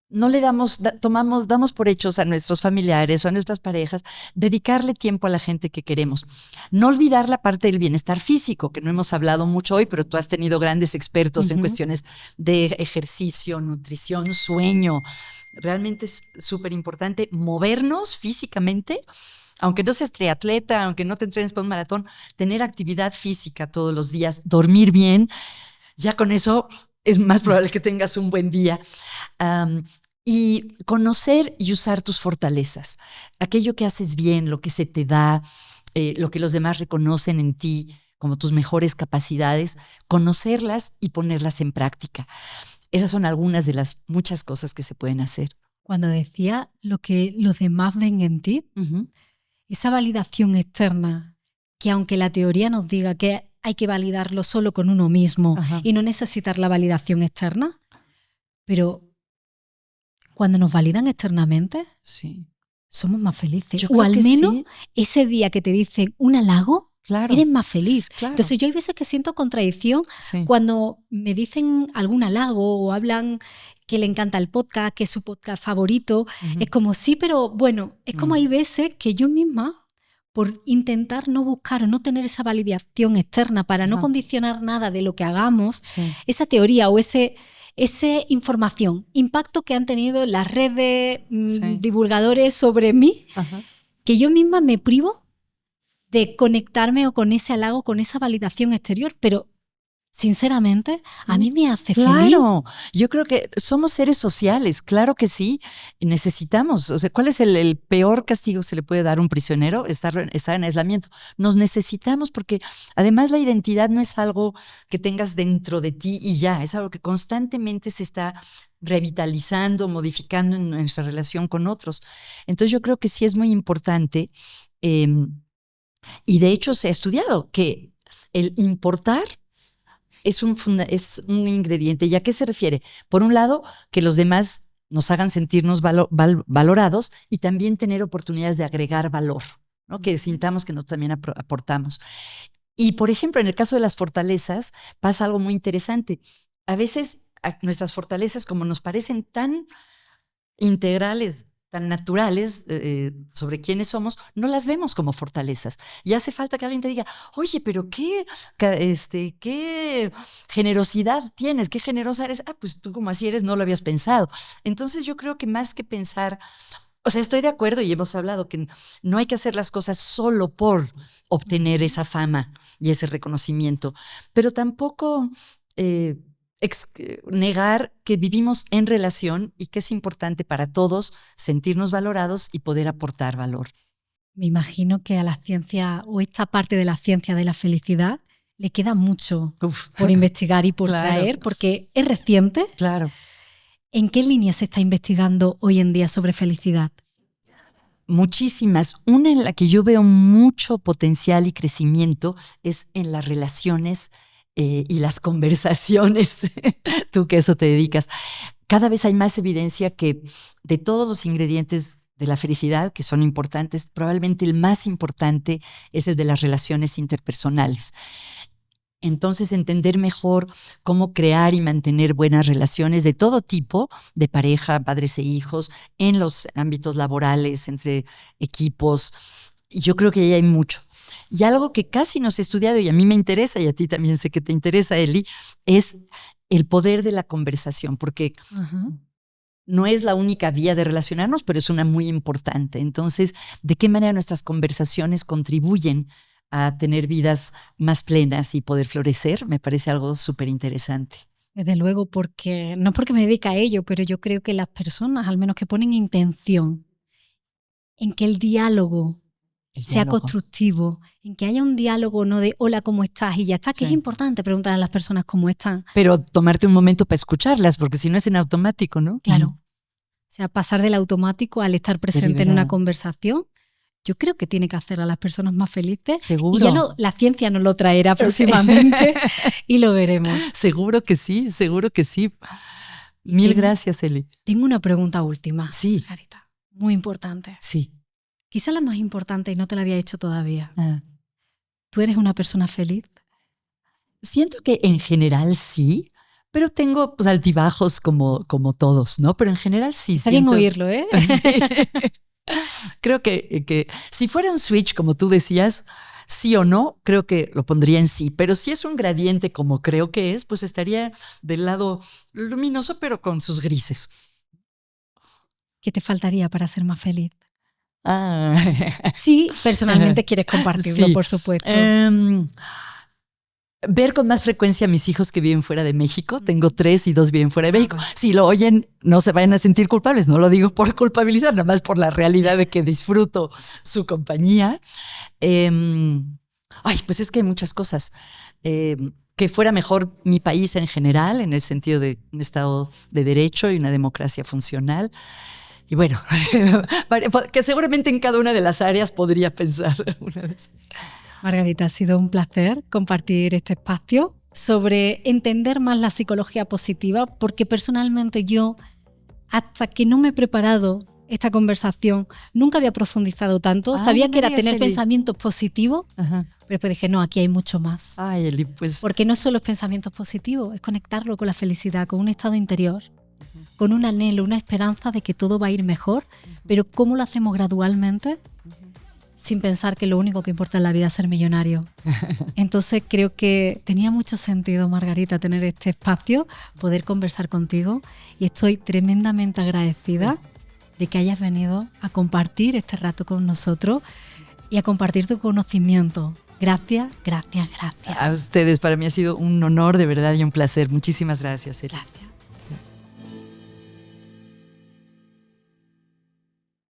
no le damos por hechos a nuestros familiares o a nuestras parejas, dedicarle tiempo a la gente que queremos. No olvidar la parte del bienestar físico, que no hemos hablado mucho hoy, pero tú has tenido grandes expertos en cuestiones de ejercicio, nutrición, sueño. Realmente es súper importante movernos físicamente, aunque no seas triatleta, aunque no te entrenes para un maratón, tener actividad física todos los días, dormir bien, ya con eso es más probable que tengas un buen día. Y conocer y usar tus fortalezas. Aquello que haces bien, lo que se te da, lo que los demás reconocen en ti como tus mejores capacidades, conocerlas y ponerlas en práctica. Esas son algunas de las muchas cosas que se pueden hacer. Cuando decía lo que los demás ven en ti, esa validación externa, que aunque la teoría nos diga que hay que validarlo solo con uno mismo y no necesitar la validación externa, pero cuando nos validan externamente, somos más felices. O al menos ese día que te dicen un halago, eres más feliz. Claro. Entonces yo hay veces que siento contradicción cuando me dicen algún halago o hablan que le encanta el podcast, que es su podcast favorito. Es como sí, pero bueno, es como hay veces que yo misma, por intentar no buscar o no tener esa validación externa para no condicionar nada de lo que hagamos, esa teoría o esa información, impacto que han tenido las redes divulgadores sobre mí, que yo misma me privo de conectarme o con ese halago, con esa validación exterior, pero sinceramente a mí me hace feliz. Claro, yo creo que somos seres sociales, claro que sí, necesitamos, o sea, ¿cuál es el peor castigo que se le puede dar a un prisionero? Estar en aislamiento. Nos necesitamos porque además la identidad no es algo que tengas dentro de ti y ya, es algo que constantemente se está revitalizando, modificando en nuestra relación con otros. Entonces yo creo que sí es muy importante y de hecho se ha estudiado que el importar es un ingrediente. ¿Y a qué se refiere? Por un lado, que los demás nos hagan sentirnos valorados y también tener oportunidades de agregar valor, ¿no? Que sintamos que nosotros también aportamos. Y, por ejemplo, en el caso de las fortalezas, pasa algo muy interesante. A veces nuestras fortalezas, como nos parecen tan integrales, tan naturales sobre quiénes somos, no las vemos como fortalezas. Y hace falta que alguien te diga, oye, pero qué generosidad tienes, qué generosa eres. Pues tú como así eres, no lo habías pensado. Entonces yo creo que más que pensar, o sea, estoy de acuerdo y hemos hablado que no hay que hacer las cosas solo por obtener esa fama y ese reconocimiento, pero tampoco... negar que vivimos en relación y que es importante para todos sentirnos valorados y poder aportar valor. Me imagino que a la ciencia o esta parte de la ciencia de la felicidad le queda mucho por investigar y por traer, porque es reciente. Claro. ¿En qué línea se está investigando hoy en día sobre felicidad? Muchísimas. Una en la que yo veo mucho potencial y crecimiento es en las relaciones y las conversaciones, tú que a eso te dedicas. Cada vez hay más evidencia que de todos los ingredientes de la felicidad, que son importantes, probablemente el más importante es el de las relaciones interpersonales. Entonces, entender mejor cómo crear y mantener buenas relaciones de todo tipo, de pareja, padres e hijos, en los ámbitos laborales, entre equipos. Yo creo que ahí hay mucho. Y algo que casi no se ha estudiado y a mí me interesa, y a ti también sé que te interesa, Eli, es el poder de la conversación, porque no es la única vía de relacionarnos, pero es una muy importante. Entonces, ¿de qué manera nuestras conversaciones contribuyen a tener vidas más plenas y poder florecer? Me parece algo súper interesante. Desde luego, porque no es porque me dedique a ello, pero yo creo que las personas, al menos que ponen intención en que el diálogo sea constructivo, en que haya un diálogo no de hola, ¿cómo estás? Y ya está, que es importante preguntar a las personas cómo están. Pero tomarte un momento para escucharlas, porque si no es en automático, ¿no? Claro. O sea, pasar del automático al estar presente en una conversación, yo creo que tiene que hacer a las personas más felices. Seguro. Y ya la ciencia nos lo traerá próximamente y lo veremos. Seguro que sí, seguro que sí. Mil gracias, Eli. Tengo una pregunta última. Sí. Margarita, muy importante. Sí. Quizá la más importante y no te la había hecho todavía. ¿Tú eres una persona feliz? Siento que en general sí, pero tengo pues, altibajos como todos, ¿no? Pero en general sí. Está bien oírlo, ¿eh? Sí. Creo que si fuera un switch, como tú decías, sí o no, creo que lo pondría en sí. Pero si es un gradiente como creo que es, pues estaría del lado luminoso, pero con sus grises. ¿Qué te faltaría para ser más feliz? Ah. Sí, personalmente quieres compartirlo, sí. Por supuesto. Ver con más frecuencia a mis hijos que viven fuera de México. Tengo 3 y 2 viven fuera de México. Si lo oyen, no se vayan a sentir culpables. No lo digo por culpabilizar, nada más por la realidad de que disfruto su compañía. Pues es que hay muchas cosas. Que fuera mejor mi país en general, en el sentido de un Estado de Derecho y una democracia funcional. Y bueno, que seguramente en cada una de las áreas podría pensar una vez. Margarita, ha sido un placer compartir este espacio sobre entender más la psicología positiva, porque personalmente yo, hasta que no me he preparado esta conversación, nunca había profundizado tanto. Sabía que era tener pensamientos positivos, pero después dije, no, aquí hay mucho más. Ay, Eli, pues... Porque no solo es pensamientos positivos, es conectarlo con la felicidad, con un estado interior, con un anhelo, una esperanza de que todo va a ir mejor, pero ¿cómo lo hacemos gradualmente? Sin pensar que lo único que importa en la vida es ser millonario. Entonces creo que tenía mucho sentido, Margarita, tener este espacio, poder conversar contigo, y estoy tremendamente agradecida de que hayas venido a compartir este rato con nosotros y a compartir tu conocimiento. Gracias, gracias, gracias. A ustedes, para mí ha sido un honor de verdad y un placer. Muchísimas gracias, Eli. Gracias.